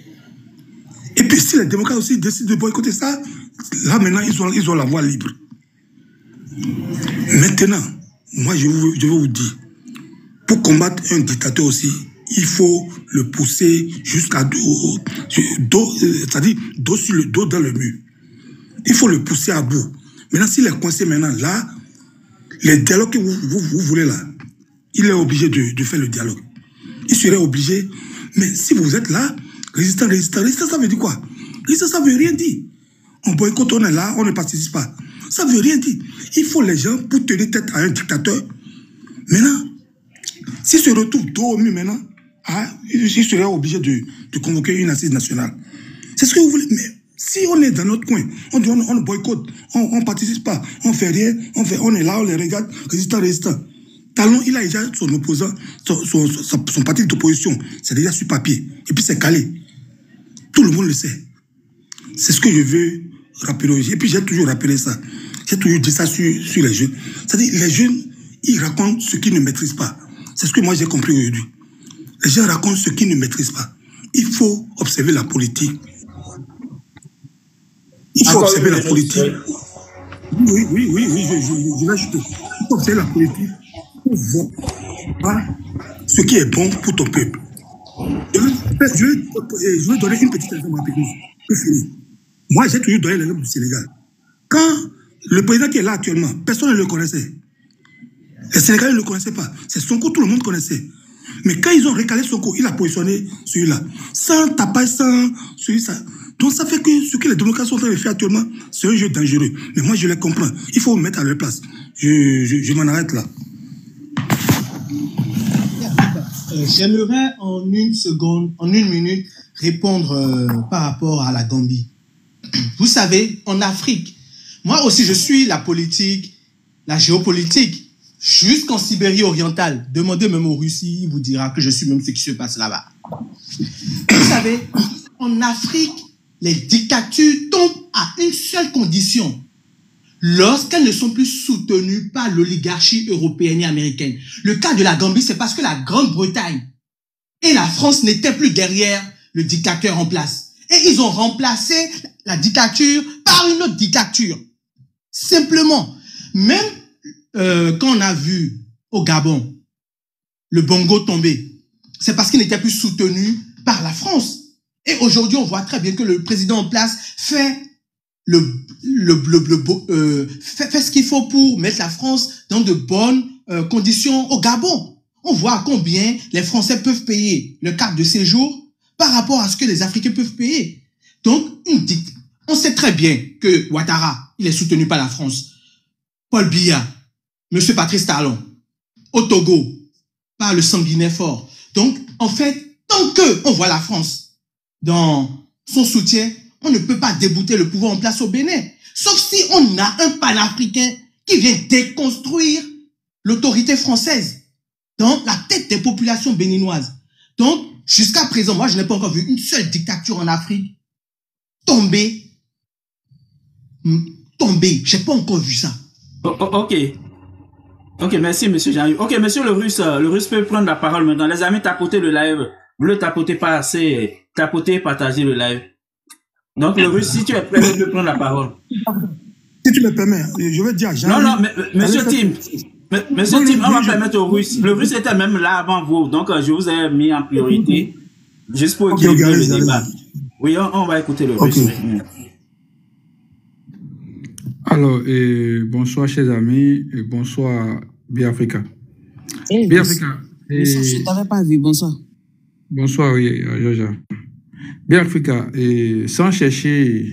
Et puis si les démocrates aussi décident de boycotter ça, là maintenant, ils ont la voie libre. Maintenant, moi je vais vous dire, pour combattre un dictateur aussi, il faut le pousser jusqu'à c'est-à-dire dos sur le dos dans le mur. Il faut le pousser à bout. Maintenant, s'il est coincé maintenant, là, les dialogues que vous voulez là, il est obligé de faire le dialogue. Il serait obligé, mais si vous êtes là, résistant, ça veut dire quoi? Résistant, ça veut rien dire. On boycotte, on est là, on ne participe pas. Ça veut rien dire. Il faut les gens pour tenir tête à un dictateur. Maintenant, s'il se retrouve dos au mur maintenant, il serait obligé de convoquer une assise nationale. C'est ce que vous voulez. Mais si on est dans notre coin, on boycotte, on ne participe pas, on ne fait rien, on est là, on les regarde, résistant. Talon, il a déjà son opposant, son parti d'opposition, c'est déjà sur papier. Et puis c'est calé. Tout le monde le sait. C'est ce que je veux rappeler. Et puis j'ai toujours rappelé ça. J'ai toujours dit ça sur les jeunes. C'est-à-dire, les jeunes, ils racontent ce qu'ils ne maîtrisent pas. C'est ce que moi j'ai compris aujourd'hui. Les gens racontent ce qu'ils ne maîtrisent pas. Il faut observer la politique. Il faut observer la politique. Oui, je vais ajouter. Il faut observer la politique pour voir ce qui est bon pour ton peuple. Je vais donner une petite exemple rapidement. Moi, j'ai toujours donné l'exemple du Sénégal. Quand le président qui est là actuellement, personne ne le connaissait. Les Sénégalais ne le connaissaient pas. C'est Sonko, tout le monde connaissait. Mais quand ils ont recalé Sonko, il a positionné celui-là. Sans taper, sans celui-là. Donc ça fait que ce que les démocrates sont en train de faire actuellement, c'est un jeu dangereux. Mais moi, je les comprends. Il faut me mettre à leur place. Je m'en arrête là. J'aimerais en une seconde, en une minute, répondre par rapport à la Gambie. Vous savez, en Afrique, moi aussi je suis la politique, la géopolitique, jusqu'en Sibérie orientale. Demandez même aux Russes, il vous dira que je suis même ce qui se passe là-bas. Vous savez, en Afrique, les dictatures tombent à une seule condition. Lorsqu'elles ne sont plus soutenues par l'oligarchie européenne et américaine. Le cas de la Gambie, c'est parce que la Grande-Bretagne et la France n'étaient plus derrière le dictateur en place. Et ils ont remplacé la dictature par une autre dictature. Simplement. Même quand on a vu au Gabon le Bongo tomber, c'est parce qu'il n'était plus soutenu par la France. Et aujourd'hui, on voit très bien que le président en place fait fait ce qu'il faut pour mettre la France dans de bonnes conditions au Gabon. On voit combien les Français peuvent payer le carte de séjour par rapport à ce que les Africains peuvent payer. Donc, on sait très bien que Ouattara, il est soutenu par la France. Paul Biya, M. Patrice Talon, au Togo, par le sanguinaire fort. Donc, en fait, tant qu'on voit la France dans son soutien, on ne peut pas débouter le pouvoir en place au Bénin. Sauf si on a un panafricain qui vient déconstruire l'autorité française dans la tête des populations béninoises. Donc, jusqu'à présent, moi, je n'ai pas encore vu une seule dictature en Afrique tomber. Je n'ai pas encore vu ça. Ok, merci, monsieur Jean-Yves. Ok, monsieur le Russe peut prendre la parole maintenant. Les amis, tapotez le live. Vous ne le tapotez pas assez. Tapotez, partagez le live. Donc, le Russe, si tu es prêt, tu peux prendre la parole. Si tu me permets, je veux dire à Jean. Non, mais monsieur Tim, on va permettre au Russe. Le Russe était même là avant vous. Donc, je vous ai mis en priorité. Juste pour équilibrer le débat. Oui, on va écouter le Russe. Alors, bonsoir, chers amis, et bonsoir, Biafrika. Biafrika. Je ne t'avais pas vu, bonsoir. Bonsoir, oui, Georgia. Biafrika, sans chercher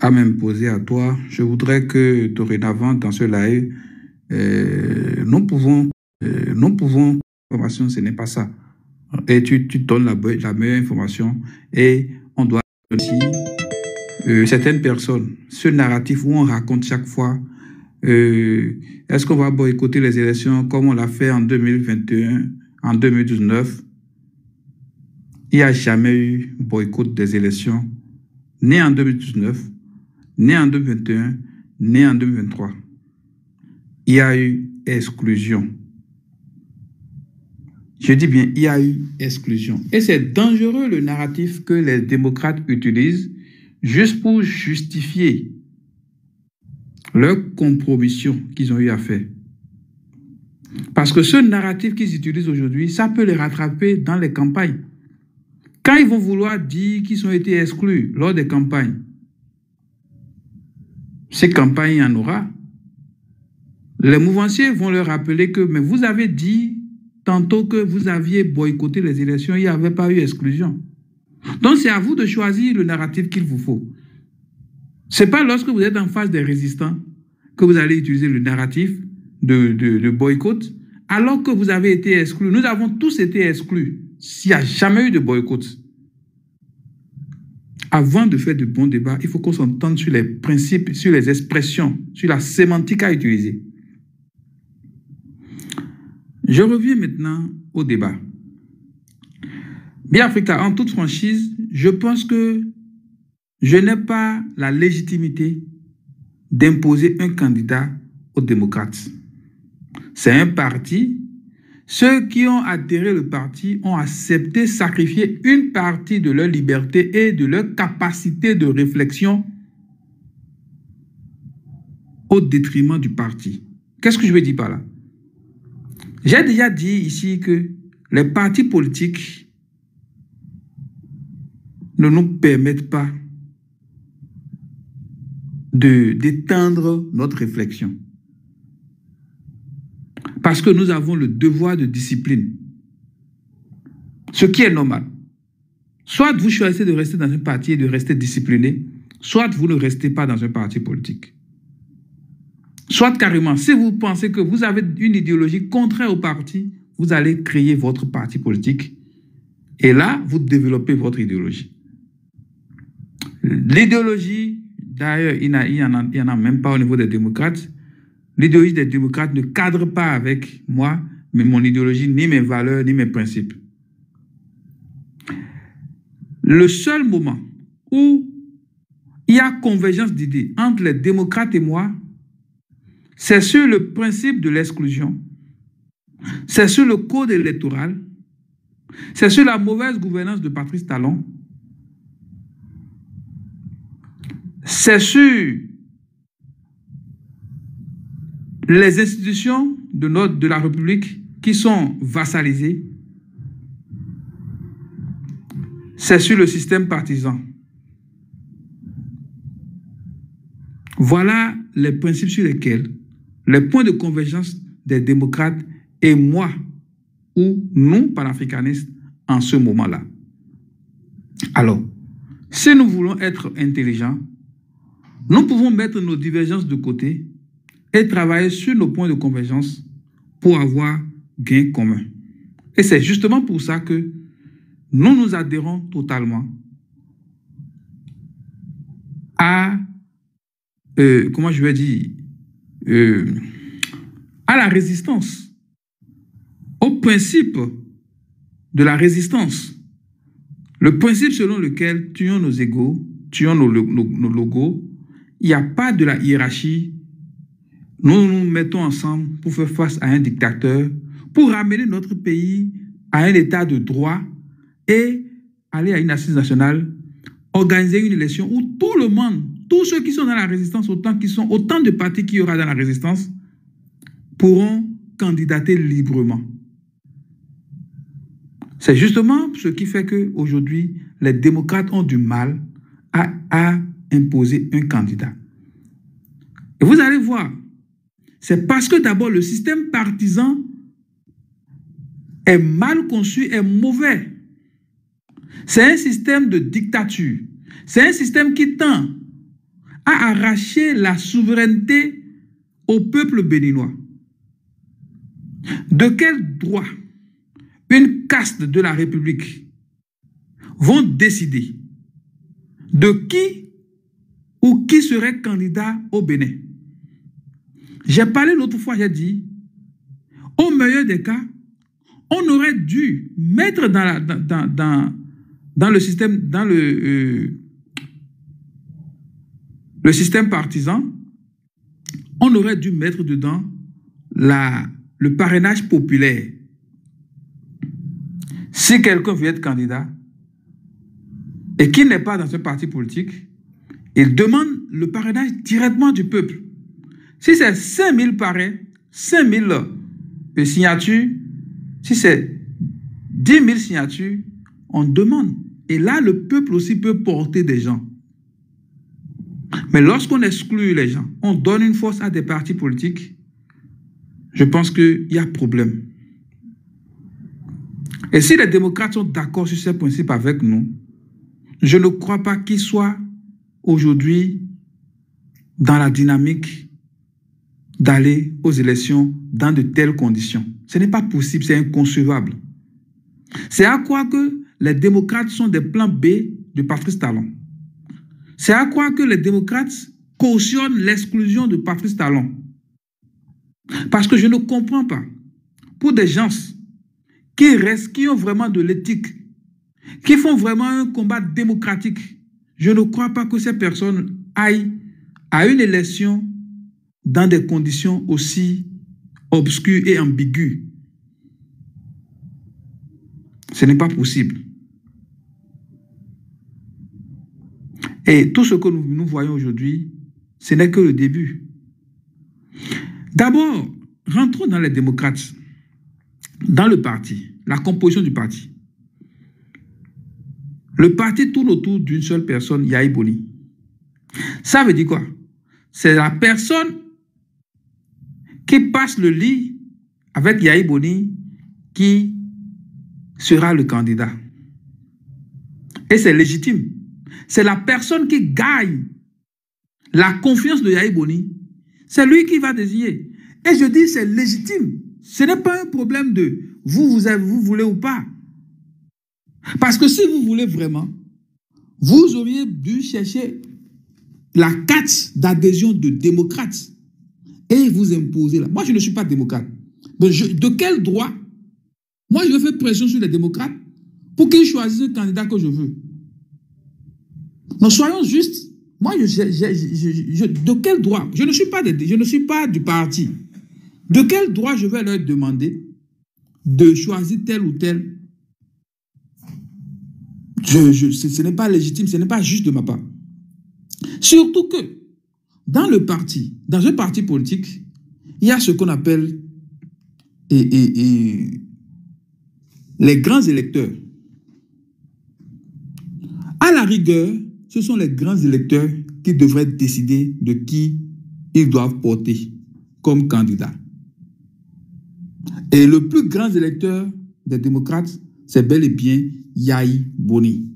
à m'imposer à toi, je voudrais que dorénavant, dans ce live, nous pouvons, information, ce n'est pas ça. Et tu donnes la meilleure information et on doit aussi, certaines personnes, ce narratif où on raconte chaque fois, est-ce qu'on va boycotter les élections comme on l'a fait en 2021, en 2019? Il n'y a jamais eu boycott des élections, ni en 2019, ni en 2021, ni en 2023. Il y a eu exclusion. Je dis bien, il y a eu exclusion. Et c'est dangereux le narratif que les démocrates utilisent juste pour justifier leur compromission qu'ils ont eu à faire. Parce que ce narratif qu'ils utilisent aujourd'hui, ça peut les rattraper dans les campagnes. Quand ils vont vouloir dire qu'ils ont été exclus lors des campagnes, ces campagnes, il y en aura. Les mouvanciers vont leur rappeler que, mais vous avez dit tantôt que vous aviez boycotté les élections, il n'y avait pas eu exclusion. Donc c'est à vous de choisir le narratif qu'il vous faut. Ce n'est pas lorsque vous êtes en face des résistants que vous allez utiliser le narratif de boycott, alors que vous avez été exclus. Nous avons tous été exclus. S'il n'y a jamais eu de boycott. Avant de faire de bons débats, il faut qu'on s'entende sur les principes, sur les expressions, sur la sémantique à utiliser. Je reviens maintenant au débat. Biafrika, en toute franchise, je pense que je n'ai pas la légitimité d'imposer un candidat aux démocrates. C'est un parti. Ceux qui ont adhéré au parti ont accepté de sacrifier une partie de leur liberté et de leur capacité de réflexion au détriment du parti. Qu'est-ce que je veux dire par là? J'ai déjà dit ici que les partis politiques ne nous permettent pas d'étendre notre réflexion. Parce que nous avons le devoir de discipline. Ce qui est normal. Soit vous choisissez de rester dans un parti et de rester discipliné, soit vous ne restez pas dans un parti politique. Soit carrément, si vous pensez que vous avez une idéologie contraire au parti, vous allez créer votre parti politique et là, vous développez votre idéologie. L'idéologie, d'ailleurs, il n'y en a même pas au niveau des démocrates. L'idéologie des démocrates ne cadre pas avec moi, mais mon idéologie, ni mes valeurs, ni mes principes. Le seul moment où il y a convergence d'idées entre les démocrates et moi, c'est sur le principe de l'exclusion, c'est sur le code électoral, c'est sur la mauvaise gouvernance de Patrice Talon, c'est sur les institutions de la République qui sont vassalisées, c'est sur le système partisan. Voilà les principes sur lesquels les points de convergence des démocrates et moi, ou nous, panafricanistes, en ce moment-là. Alors, si nous voulons être intelligents, nous pouvons mettre nos divergences de côté et travailler sur nos points de convergence pour avoir gain commun. Et c'est justement pour ça que nous nous adhérons totalement à, comment je vais dire, à la résistance, au principe de la résistance. Le principe selon lequel tuons nos égaux, tuons nos logos, il n'y a pas de la hiérarchie. Nous nous mettons ensemble pour faire face à un dictateur, pour ramener notre pays à un état de droit et aller à une assise nationale, organiser une élection où tout le monde, tous ceux qui sont dans la résistance, autant de partis qu'il y aura dans la résistance, pourront candidater librement. C'est justement ce qui fait qu'aujourd'hui, les démocrates ont du mal à imposer un candidat. Et vous allez voir, c'est parce que d'abord le système partisan est mal conçu, est mauvais. C'est un système de dictature. C'est un système qui tend à arracher la souveraineté au peuple béninois. De quel droit une caste de la République vont décider de qui ou qui serait candidat au Bénin? J'ai parlé l'autre fois, j'ai dit, au meilleur des cas, on aurait dû mettre dans le système, le système partisan, on aurait dû mettre dedans le parrainage populaire. Si quelqu'un veut être candidat et qui n'est pas dans un parti politique, il demande le parrainage directement du peuple. Si c'est 5000 parrains, 5000 signatures, si c'est 10 000 signatures, on demande. Et là, le peuple aussi peut porter des gens. Mais lorsqu'on exclut les gens, on donne une force à des partis politiques, je pense qu'il y a problème. Et si les démocrates sont d'accord sur ces principes avec nous, je ne crois pas qu'ils soient aujourd'hui dans la dynamique d'aller aux élections dans de telles conditions. Ce n'est pas possible, c'est inconcevable. C'est à croire que les démocrates sont des plans B de Patrice Talon. C'est à croire que les démocrates cautionnent l'exclusion de Patrice Talon. Parce que je ne comprends pas. Pour des gens qui ont vraiment de l'éthique, qui font vraiment un combat démocratique, je ne crois pas que ces personnes aillent à une élection dans des conditions aussi obscures et ambiguës. Ce n'est pas possible. Et tout ce que nous voyons aujourd'hui, ce n'est que le début. D'abord, rentrons dans les démocrates, dans le parti, la composition du parti. Le parti tourne autour d'une seule personne, Yahi Boni. Ça veut dire quoi? C'est la personne qui passe le lit avec Yahi Boni qui sera le candidat. Et c'est légitime. C'est la personne qui gagne la confiance de Yahya Boni. C'est lui qui va désigner. Et je dis c'est légitime. Ce n'est pas un problème de vous voulez ou pas. Parce que si vous voulez vraiment, vous auriez dû chercher la carte d'adhésion de démocrates et vous imposer là. Moi, je ne suis pas démocrate. Donc, de quel droit? Moi, je vais faire pression sur les démocrates pour qu'ils choisissent le candidat que je veux. Donc, soyons justes. Moi, de quel droit? Je ne suis pas du parti. De quel droit je vais leur demander de choisir tel ou tel? Ce n'est pas légitime, ce n'est pas juste de ma part. Surtout que dans un parti politique, il y a ce qu'on appelle les grands électeurs. À la rigueur, ce sont les grands électeurs qui devraient décider de qui ils doivent porter comme candidat. Et le plus grand électeur des démocrates, c'est bel et bien Yahya Boni.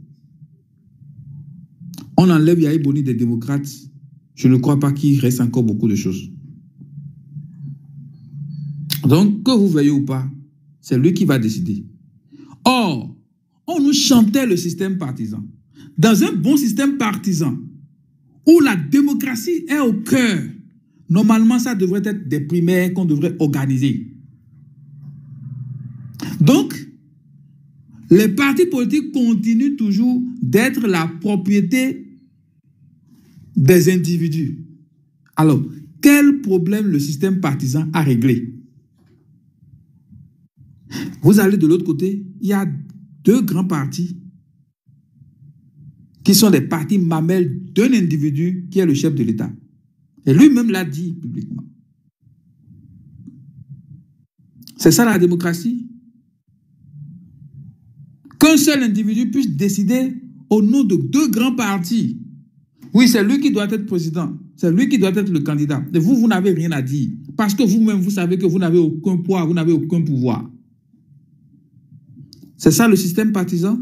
On enlève Yahya Boni des démocrates, je ne crois pas qu'il reste encore beaucoup de choses. Donc, que vous veuillez ou pas, c'est lui qui va décider. Or, on nous chantait le système partisan. Dans un bon système partisan, où la démocratie est au cœur, normalement, ça devrait être des primaires qu'on devrait organiser. Donc, les partis politiques continuent toujours d'être la propriété des individus. Alors, quel problème le système partisan a réglé? Vous allez de l'autre côté, il y a deux grands partis qui sont des partis mamelles d'un individu qui est le chef de l'État. Et lui-même l'a dit publiquement. C'est ça la démocratie? Qu'un seul individu puisse décider au nom de deux grands partis. Oui, c'est lui qui doit être président. C'est lui qui doit être le candidat. Et vous, vous n'avez rien à dire. Parce que vous-même, vous savez que vous n'avez aucun poids, vous n'avez aucun pouvoir. C'est ça le système partisan?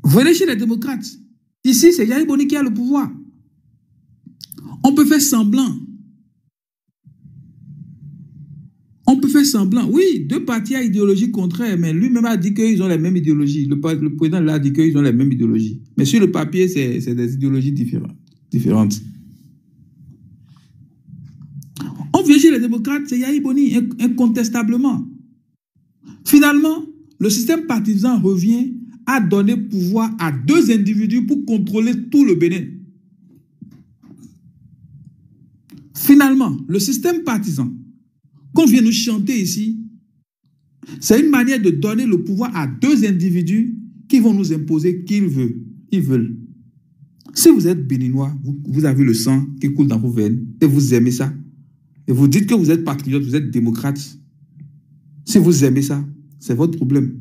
Venez chez les démocrates. Ici, c'est Yahya Boni qui a le pouvoir. On peut faire semblant. On peut faire semblant. Oui, deux partis à idéologie contraire, mais lui-même a dit qu'ils ont les mêmes idéologies. Le président l'a dit qu'ils ont les mêmes idéologies. Mais sur le papier, c'est des idéologies différentes. On vient chez les démocrates, c'est Yahya Boni, incontestablement. Finalement, le système partisan revient à donner pouvoir à deux individus pour contrôler tout le Bénin. Finalement, le système partisan qu'on vient nous chanter ici, c'est une manière de donner le pouvoir à deux individus qui vont nous imposer qu'ils veulent. Si vous êtes béninois, vous avez le sang qui coule dans vos veines et vous aimez ça, et vous dites que vous êtes patriote, vous êtes démocrate, si vous aimez ça, c'est votre problème.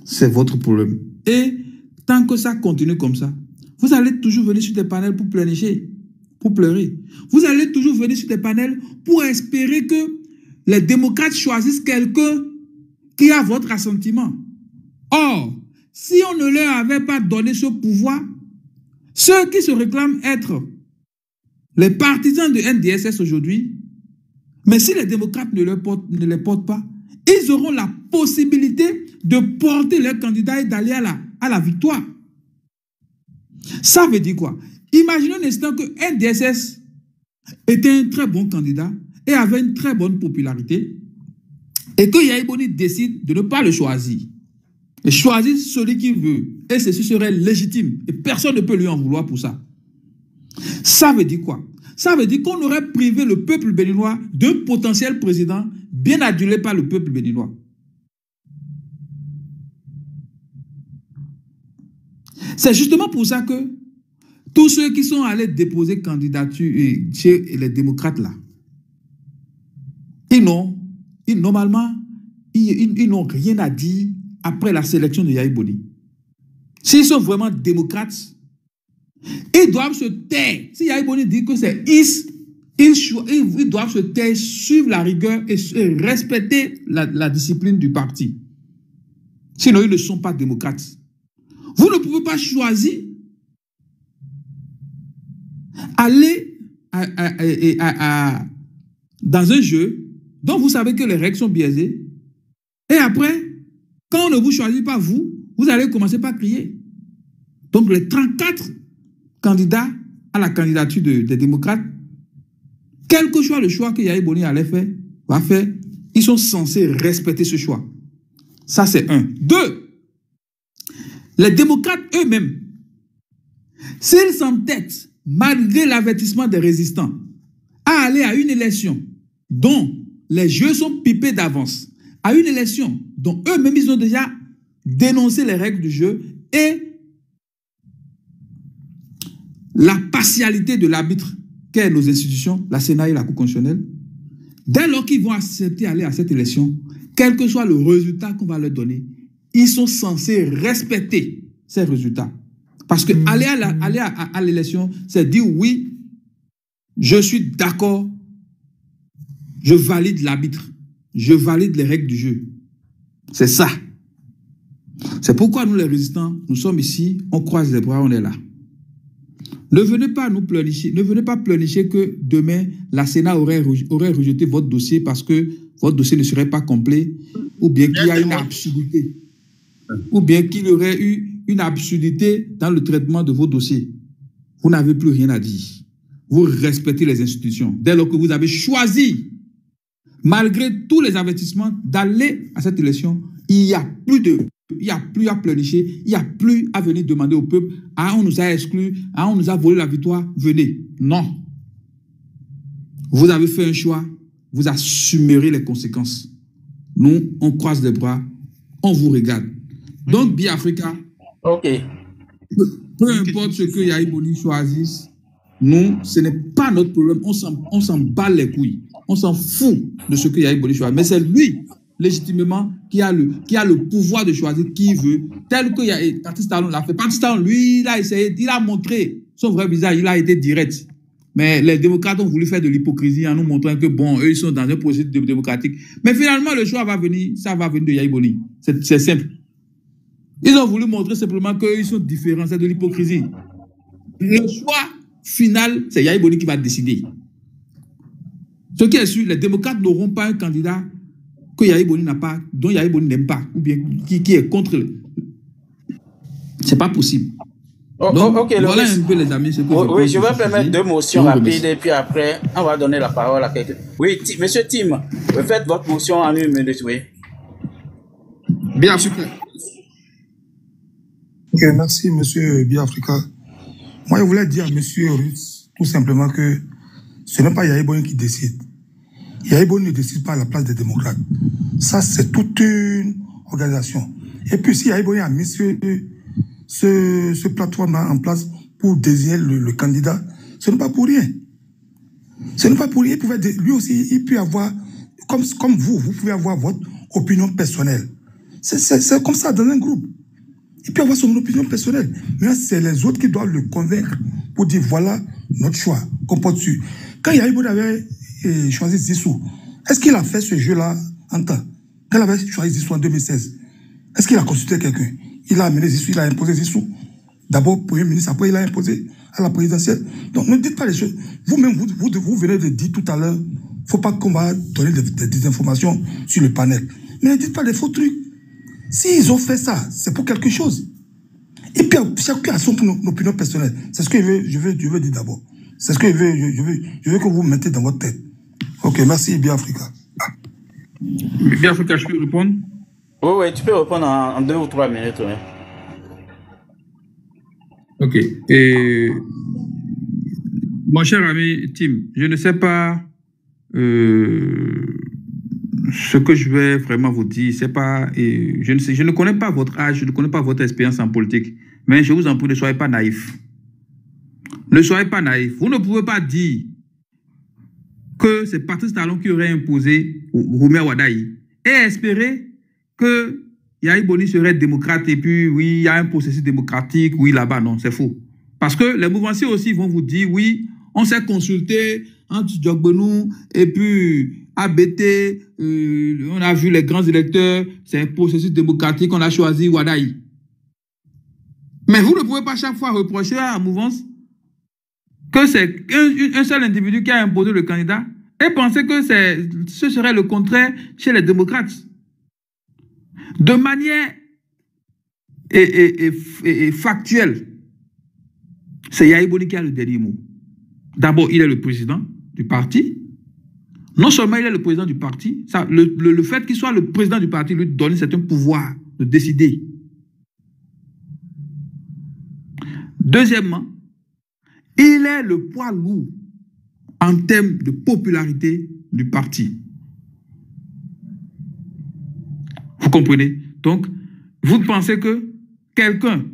C'est votre problème. Et tant que ça continue comme ça, vous allez toujours venir sur des panels pour pleurnicher, pour pleurer. Vous allez toujours venir sur des panels pour espérer que les démocrates choisissent quelqu'un qui a votre assentiment. Or, si on ne leur avait pas donné ce pouvoir, ceux qui se réclament être les partisans de NDSS aujourd'hui, mais si les démocrates ne les portent pas, ils auront la possibilité de porter leur candidat et d'aller à la victoire. Ça veut dire quoi? Imaginons un instant que NDSS était un très bon candidat et avait une très bonne popularité et que Yahya Boni décide de ne pas le choisir et choisir celui qu'il veut. Et ceci serait légitime et personne ne peut lui en vouloir pour ça. Ça veut dire quoi? Ça veut dire qu'on aurait privé le peuple béninois d'un potentiel président bien adulé par le peuple béninois. C'est justement pour ça que tous ceux qui sont allés déposer candidature chez les démocrates là, normalement, ils n'ont rien à dire après la sélection de Yahya Boni. S'ils sont vraiment démocrates, ils doivent se taire. Si Yahya Boni dit que c'est Is ils doivent se taire, suivre la rigueur et respecter la discipline du parti. Sinon, ils ne sont pas démocrates. Vous ne pouvez pas choisir aller dans un jeu dont vous savez que les règles sont biaisées. Et après, quand on ne vous choisit pas, vous allez commencer par crier. Donc, les 34 candidats à la candidature des démocrates, quel que soit le choix que Yahya Boni va faire, ils sont censés respecter ce choix. Ça, c'est un. Deux, les démocrates eux-mêmes, s'ils s'entêtent, malgré l'avertissement des résistants, à aller à une élection dont les jeux sont pipés d'avance, à une élection dont eux-mêmes, ils ont déjà dénoncé les règles du jeu et la partialité de l'arbitre qu'est nos institutions, la Sénat et la Cour constitutionnelle, dès lors qu'ils vont accepter d'aller à cette élection, quel que soit le résultat qu'on va leur donner, ils sont censés respecter ces résultats. Parce que aller à l'élection, c'est dire oui, je suis d'accord, je valide l'arbitre, je valide les règles du jeu. C'est ça. C'est pourquoi nous, les résistants, nous sommes ici, on croise les bras, on est là. Ne venez pas nous pleurnicher, ne venez pas pleurnicher que demain, la Sénat aurait rejeté votre dossier parce que votre dossier ne serait pas complet, ou bien qu'il y a une absurdité, ou bien qu'il y aurait eu une absurdité dans le traitement de vos dossiers. Vous n'avez plus rien à dire. Vous respectez les institutions. Dès lors que vous avez choisi, malgré tous les avertissements, d'aller à cette élection, il n'y a plus à pleurnicher, il n'y a plus à venir demander au peuple, on nous a exclus, on nous a volé la victoire, venez. Non. Vous avez fait un choix, vous assumerez les conséquences. Nous, on croise les bras, on vous regarde. Donc, Biafrika, peu importe ce que Yahya Boni choisisse, nous, ce n'est pas notre problème, on s'en bat les couilles. On s'en fout de ce que Yahya Boni choisit. Mais c'est lui, légitimement, qui a le pouvoir de choisir qui il veut, tel que Patrice Talon l'a fait. Patrice Talon, lui, il a essayé, il a montré son vrai visage, il a été direct. Mais les démocrates ont voulu faire de l'hypocrisie en nous montrant que, bon, eux, ils sont dans un processus démocratique. Mais finalement, le choix va venir, ça va venir de Yahya Boni. C'est simple. Ils ont voulu montrer simplement qu'ils sont différents, c'est de l'hypocrisie. Le choix final, c'est Yahya Boni qui va décider. Ce qui est sûr, les démocrates n'auront pas un candidat que Yahya Boni n'a pas, dont Yahya Boni n'aime pas, ou bien qui est contre. C'est pas possible. Donc, ok, voilà un peu, les amis. Oui, je vais permettre deux motions rapides et puis après, on va donner la parole à quelqu'un. Oui, monsieur Tim, faites votre motion en 1 minute, oui. Bien, super. Ok, merci, monsieur Biafrika. Moi, je voulais dire à monsieur Ruth, tout simplement que ce n'est pas Yahya Boni qui décide. Yahya Boni ne décide pas à la place des démocrates. Ça, c'est toute une organisation. Et puis, si Yahya Boni a mis ce plateforme-là en place pour désigner le candidat, ce n'est pas pour rien. Ce n'est pas pour rien. Lui aussi, il peut avoir, comme vous pouvez avoir votre opinion personnelle. C'est comme ça dans un groupe. Il peut avoir son opinion personnelle. Mais c'est les autres qui doivent le convaincre pour dire voilà notre choix qu'on porte dessus. Quand Yahya Boni avait choisi Zissou, est-ce qu'il a fait ce jeu-là en temps? Quand il avait choisi Zissou en 2016, est-ce qu'il a consulté quelqu'un? Il a amené Zissou, il a imposé Zissou. D'abord Premier ministre, après il a imposé à la présidentielle. Donc ne dites pas les choses. Vous-même, vous venez de dire tout à l'heure, il ne faut pas qu'on va donner des informations sur le panel. Mais ne dites pas des faux trucs. S'ils ont fait ça, c'est pour quelque chose. Et puis, chacun a son opinion personnelle. C'est ce que je veux dire d'abord. C'est ce que je veux que vous mettez dans votre tête. Ok, merci, Biafrika. Biafrika, je peux répondre? Oui, tu peux répondre en 2 ou 3 minutes. Oui. Ok. Et mon cher ami Tim, je ne sais pas ce que je vais vraiment vous dire. C'est pas, je ne connais pas votre âge, je ne connais pas votre expérience en politique, mais je vous en prie, ne soyez pas naïfs. Ne soyez pas naïfs. Vous ne pouvez pas dire que c'est Patrice Talon qui aurait imposé Roumer Wadaï et espérer que Yahya Boni serait démocrate et puis oui, il y a un processus démocratique, oui, là-bas, non, c'est faux. Parce que les mouvanciers aussi vont vous dire, oui, on s'est consulté entre Djogbenou et puis ABT, on a vu les grands électeurs, c'est un processus démocratique, on a choisi Wadaï. Mais vous ne pouvez pas chaque fois reprocher à la mouvance que c'est un seul individu qui a imposé le candidat et penser que ce serait le contraire chez les démocrates. De manière factuelle, c'est Yahya Boni qui a le dernier mot. D'abord, il est le président du parti. Non seulement il est le président du parti, le fait qu'il soit le président du parti lui donne un certain pouvoir de décider. Deuxièmement, il est le poids lourd en termes de popularité du parti. Vous comprenez? Donc, vous pensez que quelqu'un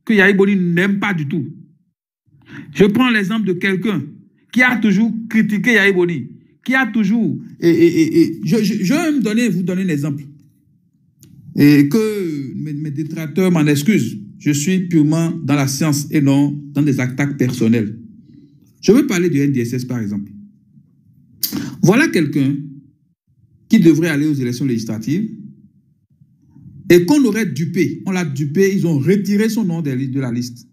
que Yahya Boni n'aime pas du tout. Je prends l'exemple de quelqu'un qui a toujours critiqué Yahya Boni, qui a toujours... je vais vous donner un exemple. Et que mes détracteurs m'en excusent. Je suis purement dans la science et non dans des attaques personnelles. Je veux parler du NDSS par exemple. Voilà quelqu'un qui devrait aller aux élections législatives et qu'on aurait dupé. On l'a dupé, ils ont retiré son nom de la liste.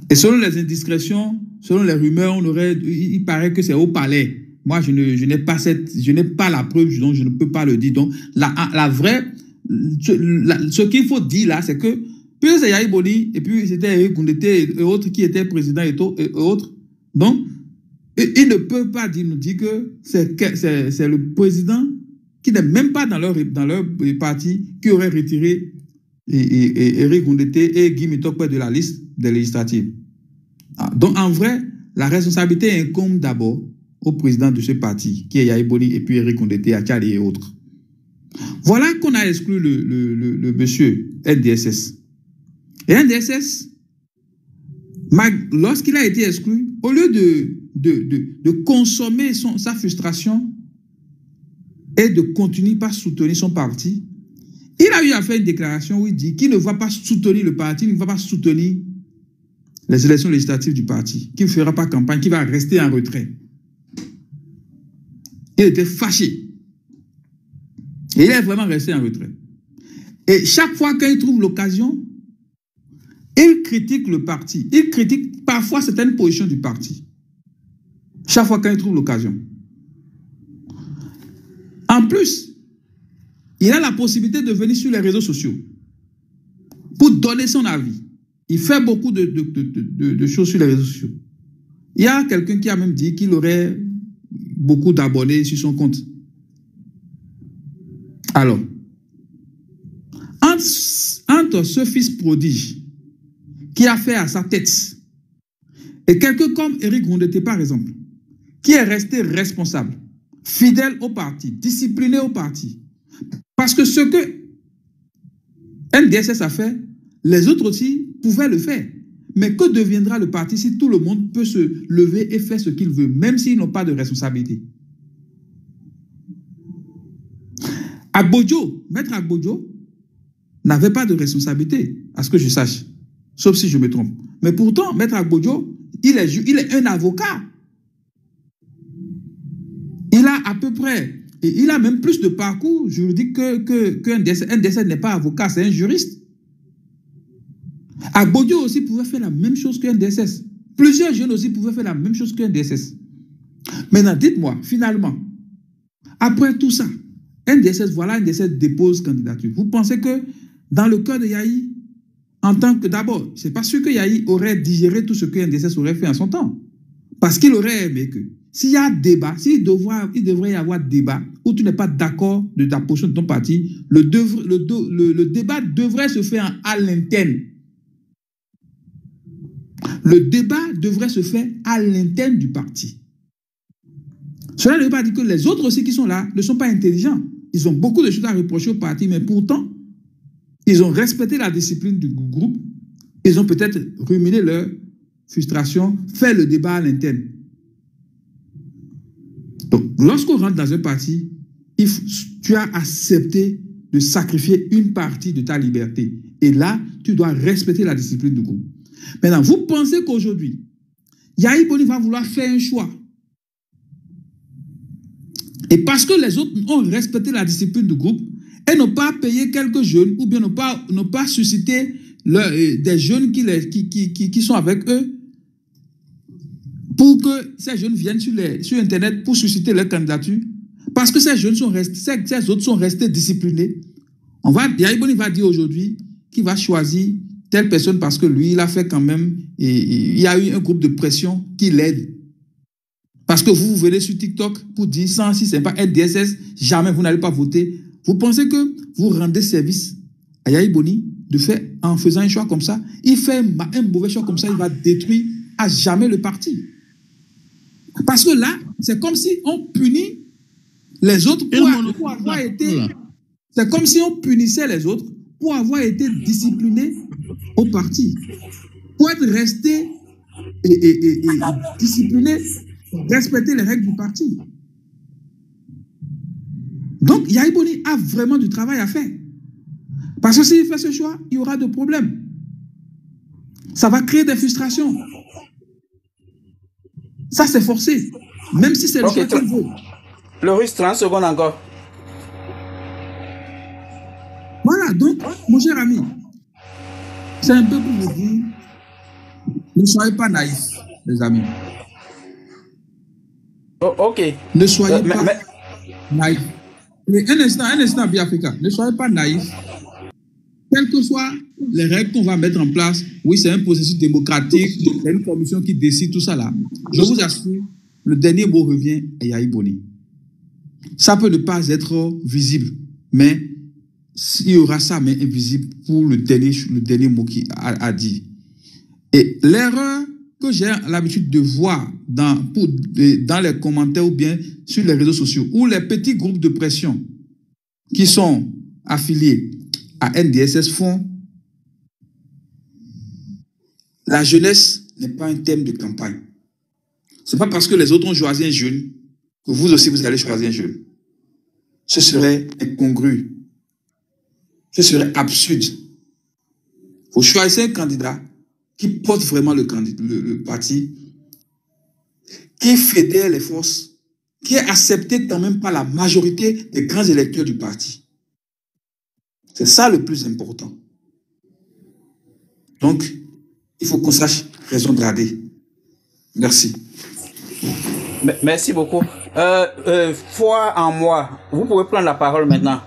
Et selon les indiscrétions, selon les rumeurs, il paraît que c'est au palais. Moi, je n'ai pas la preuve, donc je ne peux pas le dire. Donc, ce qu'il faut dire là, c'est que, puis c'est Yahya Boni, et puis c'était Eric Koundété et autres qui étaient présidents et autres. Donc, ils ne peuvent pas nous dire que c'est le président qui n'est même pas dans leur parti qui aurait retiré Eric Koundété et Guy Mitokwe de la liste des législatives. Donc, en vrai, la responsabilité incombe d'abord au président de ce parti, qui est Yahya Boni, et puis Eric Koundété, Achali et autres. Voilà qu'on a exclu le monsieur NDSS. Et NDSS, lorsqu'il a été exclu, au lieu de consommer sa frustration et de continuer par soutenir son parti, il a eu à faire une déclaration où il dit qu'il ne va pas soutenir le parti, il ne va pas soutenir les élections législatives du parti, qu'il ne fera pas campagne, qu'il va rester en retrait. Il était fâché. Et il est vraiment resté en retrait. Et chaque fois qu'il trouve l'occasion, il critique le parti. Il critique parfois certaines positions du parti. Chaque fois qu'il trouve l'occasion. En plus, il a la possibilité de venir sur les réseaux sociaux pour donner son avis. Il fait beaucoup de choses sur les réseaux sociaux. Il y a quelqu'un qui a même dit qu'il aurait beaucoup d'abonnés sur son compte. Alors, entre ce fils prodige qui a fait à sa tête et quelqu'un comme Eric Koundété, par exemple, qui est resté responsable, fidèle au parti, discipliné au parti, parce que ce que NDSS a fait, les autres aussi pouvaient le faire. Mais que deviendra le parti si tout le monde peut se lever et faire ce qu'il veut, même s'ils n'ont pas de responsabilité? Maître Agbodjo n'avait pas de responsabilité, à ce que je sache, sauf si je me trompe. Mais pourtant, Maître Agbodjo, il est un avocat. Il a à peu près, et il a même plus de parcours juridique qu'un NDSS n'est pas avocat, c'est un juriste. Agbodjo aussi pouvait faire la même chose qu'un NDSS. Plusieurs jeunes aussi pouvaient faire la même chose qu'un NDSS. Maintenant, dites-moi, finalement, après tout ça, NDSS dépose candidature. Vous pensez que dans le cas de Yahya, en tant que d'abord, c'est pas sûr que Yahya aurait digéré tout ce que NDSS aurait fait en son temps. Parce qu'il aurait aimé que s'il y a débat, il devrait y avoir débat où tu n'es pas d'accord de ta position de ton parti, le débat devrait se faire à l'interne. Le débat devrait se faire à l'interne du parti. Cela ne veut pas dire que les autres aussi qui sont là ne sont pas intelligents. Ils ont beaucoup de choses à reprocher au parti, mais pourtant, ils ont respecté la discipline du groupe. Ils ont peut-être ruminé leur frustration, fait le débat à l'interne. Donc, lorsqu'on rentre dans un parti, tu as accepté de sacrifier une partie de ta liberté. Et là, tu dois respecter la discipline du groupe. Maintenant, vous pensez qu'aujourd'hui, Yahya Boni va vouloir faire un choix. Et parce que les autres ont respecté la discipline du groupe et n'ont pas payé quelques jeunes ou bien n'ont pas suscité des jeunes qui sont avec eux pour que ces jeunes viennent sur Internet pour susciter leur candidature. Parce que ces autres sont restés disciplinés. Yahya Boni va dire aujourd'hui qu'il va choisir telle personne parce que lui, il a fait quand même, il y a eu un groupe de pression qui l'aide. Parce que vous venez sur TikTok pour dire, si ce n'est pas NDSS, jamais vous n'allez pas voter. Vous pensez que vous rendez service à Yahya Boni en faisant un choix comme ça? Il fait un mauvais choix comme ça, il va détruire à jamais le parti. Parce que là, c'est comme si on punit les autres pour avoir été... C'est comme si on punissait les autres pour avoir été disciplinés au parti. Pour être resté et discipliné, respecter les règles du parti. Donc, Yahya Boni a vraiment du travail à faire. Parce que s'il fait ce choix, il y aura des problèmes. Ça va créer des frustrations. Ça, c'est forcé. Même si c'est le choix qu'il veut. Le Russe, 30 secondes encore. Voilà, donc, mon cher ami, c'est un peu pour vous dire, ne soyez pas naïfs, les amis. Oh, ok. Ne soyez pas naïfs. Un instant, Biafrika, ne soyez pas naïfs. Quelles que soient les règles qu'on va mettre en place, oui, c'est un processus démocratique, il y a une commission qui décide tout ça là. Je vous assure, le dernier mot revient à Yahya Boni. Ça peut ne pas être visible, mais il y aura sa main invisible pour le dernier mot qu'il a dit. Et l'erreur que j'ai l'habitude de voir dans les commentaires ou bien sur les réseaux sociaux, ou les petits groupes de pression qui sont affiliés à NDSS font, la jeunesse n'est pas un thème de campagne. Ce n'est pas parce que les autres ont choisi un jeune que vous aussi vous allez choisir un jeune. Ce serait incongru. Ce serait absurde. Vous choisissez un candidat qui porte vraiment le parti, qui fédère les forces, qui est accepté quand même par la majorité des grands électeurs du parti. C'est ça le plus important. Donc, il faut qu'on sache raison garder. Merci. Merci beaucoup. Foi en moi, vous pouvez prendre la parole maintenant.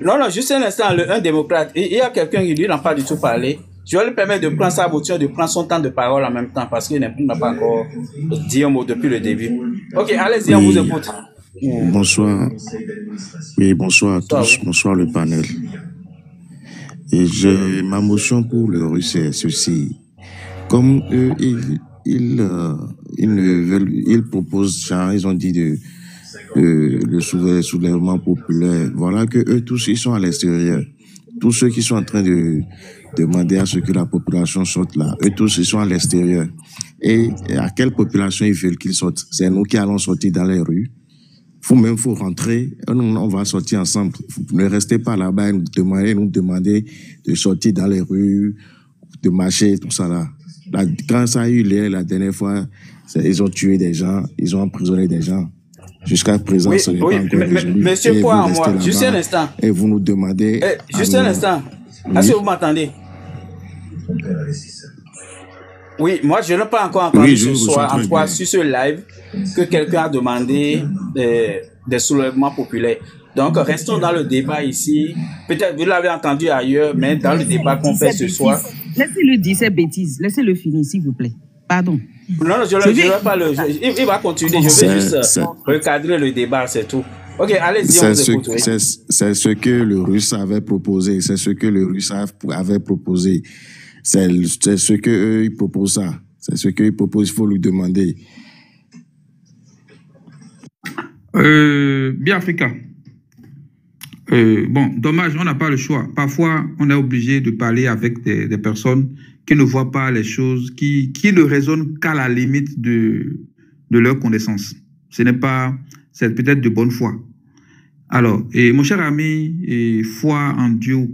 Non, juste un instant, un démocrate. Il y a quelqu'un qui lui n'a pas du tout parlé. Je vais lui permettre de prendre sa voiture, de prendre son temps de parole en même temps parce qu'il n'a pas encore dit un mot depuis le début. Ok, allez-y, on vous écoute. Bonsoir. Oui, bonsoir à tous. Bonsoir le panel. Et ma motion pour le Russe est ceci. Comme eux, ils proposent, genre, ils ont dit le soulèvement populaire. Voilà que eux tous, ils sont à l'extérieur. Tous ceux qui sont en train de demander à ce que la population sorte là, eux tous, ils sont à l'extérieur. Et à quelle population ils veulent qu'ils sortent? C'est nous qui allons sortir dans les rues. Faut rentrer, on va sortir ensemble. Ne restez pas là-bas et nous demander de sortir dans les rues, de marcher, tout ça là. Quand ça a eu lieu la dernière fois, ils ont tué des gens, ils ont emprisonné des gens. Jusqu'à présent, ce n'est pas encore résolu. Monsieur Poir, moi, juste un instant. Et vous nous demandez... juste un instant. Est-ce que vous m'entendez? Oui, moi, je n'ai pas encore entendu ce soir, en tout cas, sur ce live, que quelqu'un a demandé des soulèvements populaires. Donc, restons dans le débat ici. Peut-être vous l'avez entendu ailleurs, mais dans le débat qu'on fait ce soir... Laissez-le dire ces bêtises. Laissez-le finir, s'il vous plaît. Pardon. Non, je ne vais pas le... Il va continuer. Je vais juste recadrer le débat, c'est tout. Ok, allez-y, on vous écoute. C'est ce que le Russe avait proposé. C'est ce que le Russe avait proposé. C'est ce qu'eux, ils proposent ça. C'est ce qu'ils proposent, il faut lui demander. Biafrika. Bon, dommage, on n'a pas le choix. Parfois, on est obligé de parler avec des personnes qui ne voient pas les choses, qui ne raisonnent qu'à la limite de leur connaissance. Ce n'est pas, c'est peut-être de bonne foi. Alors, mon cher ami, foi en Dieu.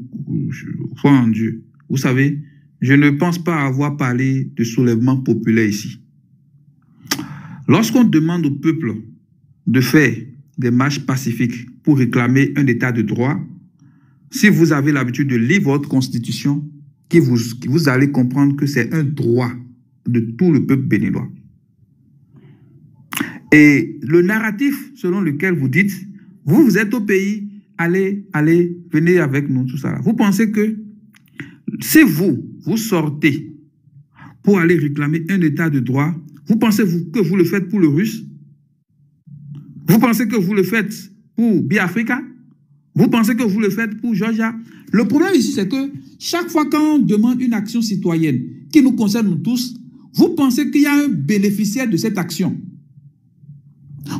Vous savez, je ne pense pas avoir parlé de soulèvement populaire ici. Lorsqu'on demande au peuple de faire des marches pacifiques pour réclamer un état de droit, si vous avez l'habitude de lire votre constitution, vous allez comprendre que c'est un droit de tout le peuple béninois. Et le narratif selon lequel vous dites, vous êtes au pays, allez, venez avec nous, tout ça. Vous pensez que si vous sortez pour aller réclamer un état de droit, vous pensez que vous le faites pour le Russe? Vous pensez que vous le faites pour Biafrika? Vous pensez que vous le faites pour Georgia? Le problème ici, c'est que chaque fois qu'on demande une action citoyenne qui nous concerne nous tous, vous pensez qu'il y a un bénéficiaire de cette action.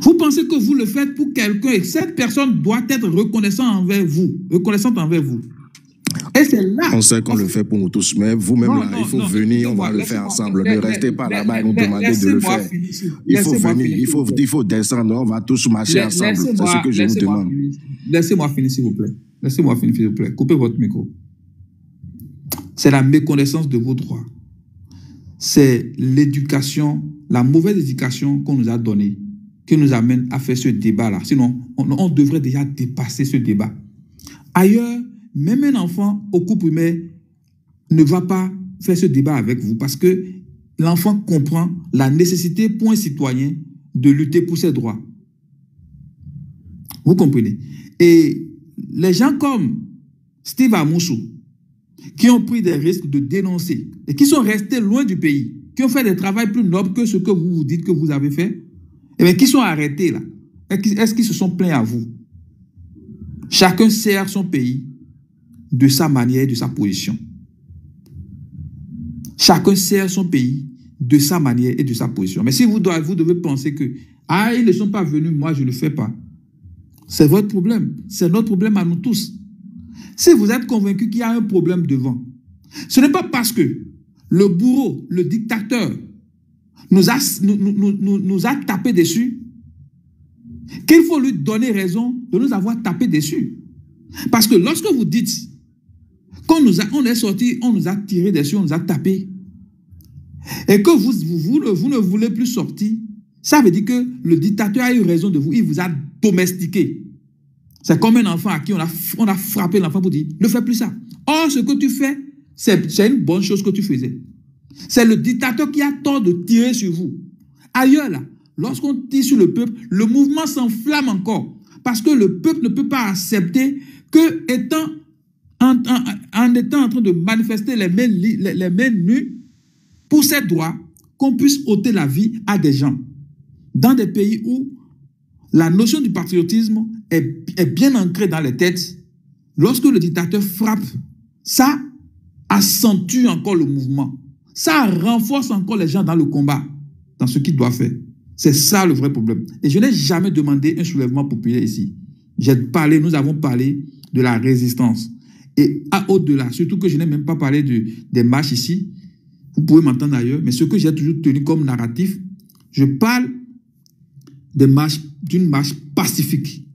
Vous pensez que vous le faites pour quelqu'un et cette personne doit être reconnaissante envers vous. Et c'est là... On sait qu'on le fait pour nous tous, mais vous-même là, il faut venir, on va le faire ensemble. Ne restez pas là-bas et nous demander de le faire. Il faut venir, il faut descendre, on va tous marcher ensemble. C'est ce que je vous demande. Laissez-moi finir, s'il vous plaît. Laissez-moi finir, s'il vous plaît. Coupez votre micro. C'est la méconnaissance de vos droits. C'est l'éducation, la mauvaise éducation qu'on nous a donnée, qui nous amène à faire ce débat-là. Sinon, on devrait déjà dépasser ce débat. Ailleurs, même un enfant au cours primaire ne va pas faire ce débat avec vous parce que l'enfant comprend la nécessité pour un citoyen de lutter pour ses droits. Vous comprenez? Et les gens comme Steve Amoussou, qui ont pris des risques de dénoncer et qui sont restés loin du pays, qui ont fait des travaux plus nobles que ce que vous vous dites que vous avez fait, et bien qui sont arrêtés là. Est-ce qu'ils se sont plaints à vous? Chacun sert son pays de sa manière et de sa position. Chacun sert son pays de sa manière et de sa position. Mais si vous devez penser que ils ne sont pas venus, moi je ne le fais pas. C'est votre problème. C'est notre problème à nous tous. Si vous êtes convaincu qu'il y a un problème devant, ce n'est pas parce que le bourreau, le dictateur, nous a tapé dessus qu'il faut lui donner raison de nous avoir tapé dessus. Parce que lorsque vous dites qu'on est sorti, on nous a tiré dessus, on nous a tapé, et que vous ne voulez plus sortir, ça veut dire que le dictateur a eu raison de vous, il vous a domestiqué. C'est comme un enfant à qui on a frappé l'enfant pour dire, ne fais plus ça. Or, ce que tu fais, c'est une bonne chose que tu faisais. C'est le dictateur qui a tort de tirer sur vous. Ailleurs, là, lorsqu'on tire sur le peuple, le mouvement s'enflamme encore. Parce que le peuple ne peut pas accepter que, en étant en train de manifester les mains nues pour ses droits, qu'on puisse ôter la vie à des gens. Dans des pays où la notion du patriotisme est bien ancrée dans les têtes, lorsque le dictateur frappe, ça accentue encore le mouvement. Ça renforce encore les gens dans le combat, dans ce qu'ils doivent faire. C'est ça le vrai problème. Et je n'ai jamais demandé un soulèvement populaire ici. Nous avons parlé de la résistance. Et au-delà, surtout que je n'ai même pas parlé des marches ici, vous pouvez m'entendre ailleurs, mais ce que j'ai toujours tenu comme narratif, je parle d'une marche pacifique,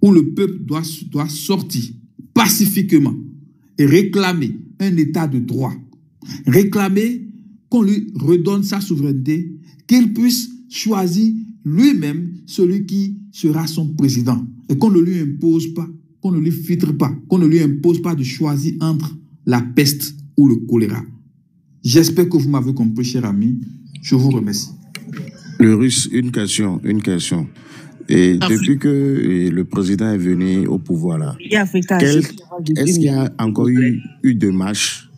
où le peuple doit sortir pacifiquement et réclamer un état de droit. Réclamer qu'on lui redonne sa souveraineté, qu'il puisse choisir lui-même celui qui sera son président et qu'on ne lui impose pas, qu'on ne lui filtre pas, qu'on ne lui impose pas de choisir entre la peste ou le choléra. J'espère que vous m'avez compris, cher ami. Je vous remercie. Le Russe, une question. Et depuis que le président est venu au pouvoir là, est-ce qu'il y a encore eu de marches?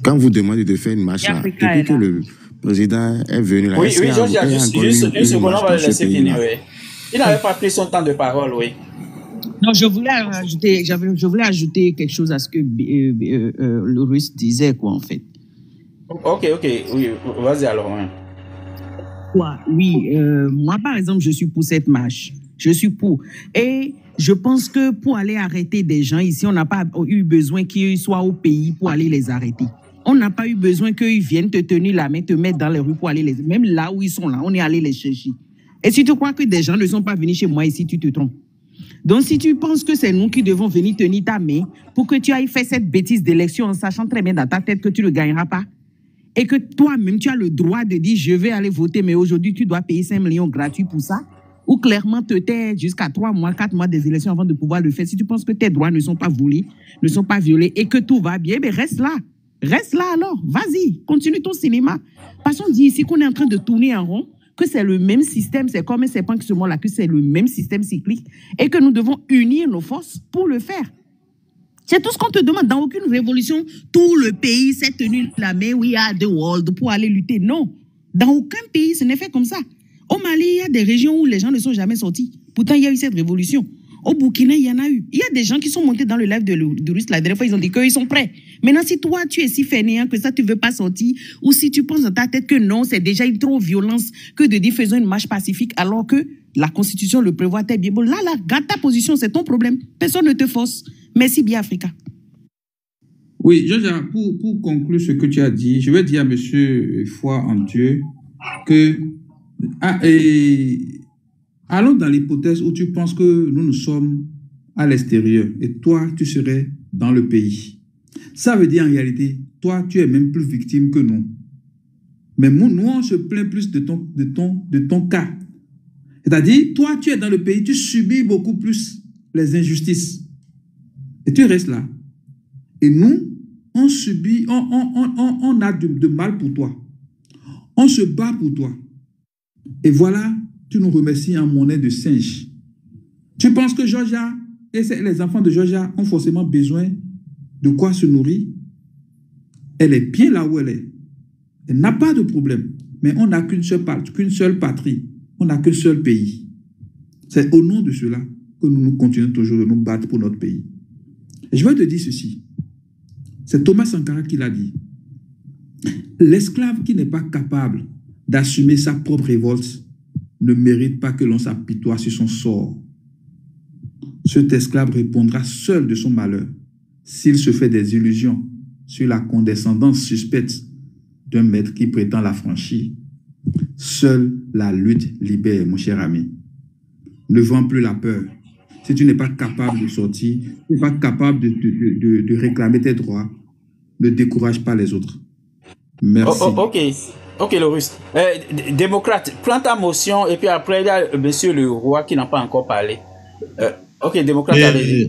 Quand vous demandez de faire une marche là, depuis que le président est venu là, juste une seconde, on va le laisser finir. Il n'avait pas pris son temps de parole, oui. Non, je voulais ajouter quelque chose à ce que le Russe disait, quoi, en fait. Ok, oui, vas-y alors. Oui, moi, par exemple, je suis pour cette marche. Je suis pour. Et je pense que pour aller arrêter des gens ici, on n'a pas eu besoin qu'ils soient au pays pour aller les arrêter. On n'a pas eu besoin qu'ils viennent te tenir la main, te mettre dans les rues pour aller les... Même là où ils sont là, on est allé les chercher. Et si tu crois que des gens ne sont pas venus chez moi ici, tu te trompes. Donc, si tu penses que c'est nous qui devons venir tenir ta main pour que tu ailles faire cette bêtise d'élection en sachant très bien dans ta tête que tu ne le gagneras pas, et que toi-même, tu as le droit de dire, je vais aller voter, mais aujourd'hui, tu dois payer 5 millions gratuits pour ça, ou clairement te taire jusqu'à 3 mois, 4 mois des élections avant de pouvoir le faire. Si tu penses que tes droits ne sont pas volés, ne sont pas violés, et que tout va bien, mais reste là. Reste là alors. Vas-y, continue ton cinéma. Parce qu'on dit ici qu'on est en train de tourner en rond, que c'est le même système, c'est comme un serpent qui se mord la queue, c'est le même système cyclique, et que nous devons unir nos forces pour le faire. C'est tout ce qu'on te demande. Dans aucune révolution, tout le pays s'est tenu la main, we are the world, pour aller lutter. Non. Dans aucun pays, ce n'est fait comme ça. Au Mali, il y a des régions où les gens ne sont jamais sortis. Pourtant, il y a eu cette révolution. Au Burkina, il y en a eu. Il y a des gens qui sont montés dans le live de Russe la dernière fois, ils ont dit qu'ils sont prêts. Maintenant, si toi, tu es si fainéant que ça, tu ne veux pas sortir, ou si tu penses dans ta tête que non, c'est déjà une trop violence que de dire faisons une marche pacifique alors que la Constitution le prévoit, t'es bien bon. Là, garde ta position, c'est ton problème. Personne ne te force. Merci bien, Africa. Oui, Georgia, pour conclure ce que tu as dit, je vais dire à M. Foi en Dieu que allons dans l'hypothèse où tu penses que nous sommes à l'extérieur et toi, tu serais dans le pays. Ça veut dire en réalité, toi, tu es même plus victime que nous. Mais nous, on se plaint plus de ton cas. C'est-à-dire, toi, tu es dans le pays, tu subis beaucoup plus les injustices. Et tu restes là. Et nous, on subit, on a de mal pour toi. On se bat pour toi. Et voilà, tu nous remercies en monnaie de singe. Tu penses que Georgia et les enfants de Georgia ont forcément besoin de quoi se nourrir? Elle est bien là où elle est. Elle n'a pas de problème. Mais on n'a qu'une seule patrie. On n'a qu'un seul pays. C'est au nom de cela que nous continuons toujours de nous battre pour notre pays. Et je vais te dire ceci. C'est Thomas Sankara qui l'a dit. L'esclave qui n'est pas capable d'assumer sa propre révolte ne mérite pas que l'on s'apitoie sur son sort. Cet esclave répondra seul de son malheur s'il se fait des illusions sur la condescendance suspecte d'un maître qui prétend la franchir. Seule la lutte libère, mon cher ami. Ne vends plus la peur. Si tu n'es pas capable de sortir, tu n'es pas capable de réclamer tes droits, ne décourage pas les autres. Merci. Ok, Laurus. Démocrate, prends ta motion et puis après, il y a monsieur le roi qui n'a pas encore parlé. Ok, démocrate, allez-y.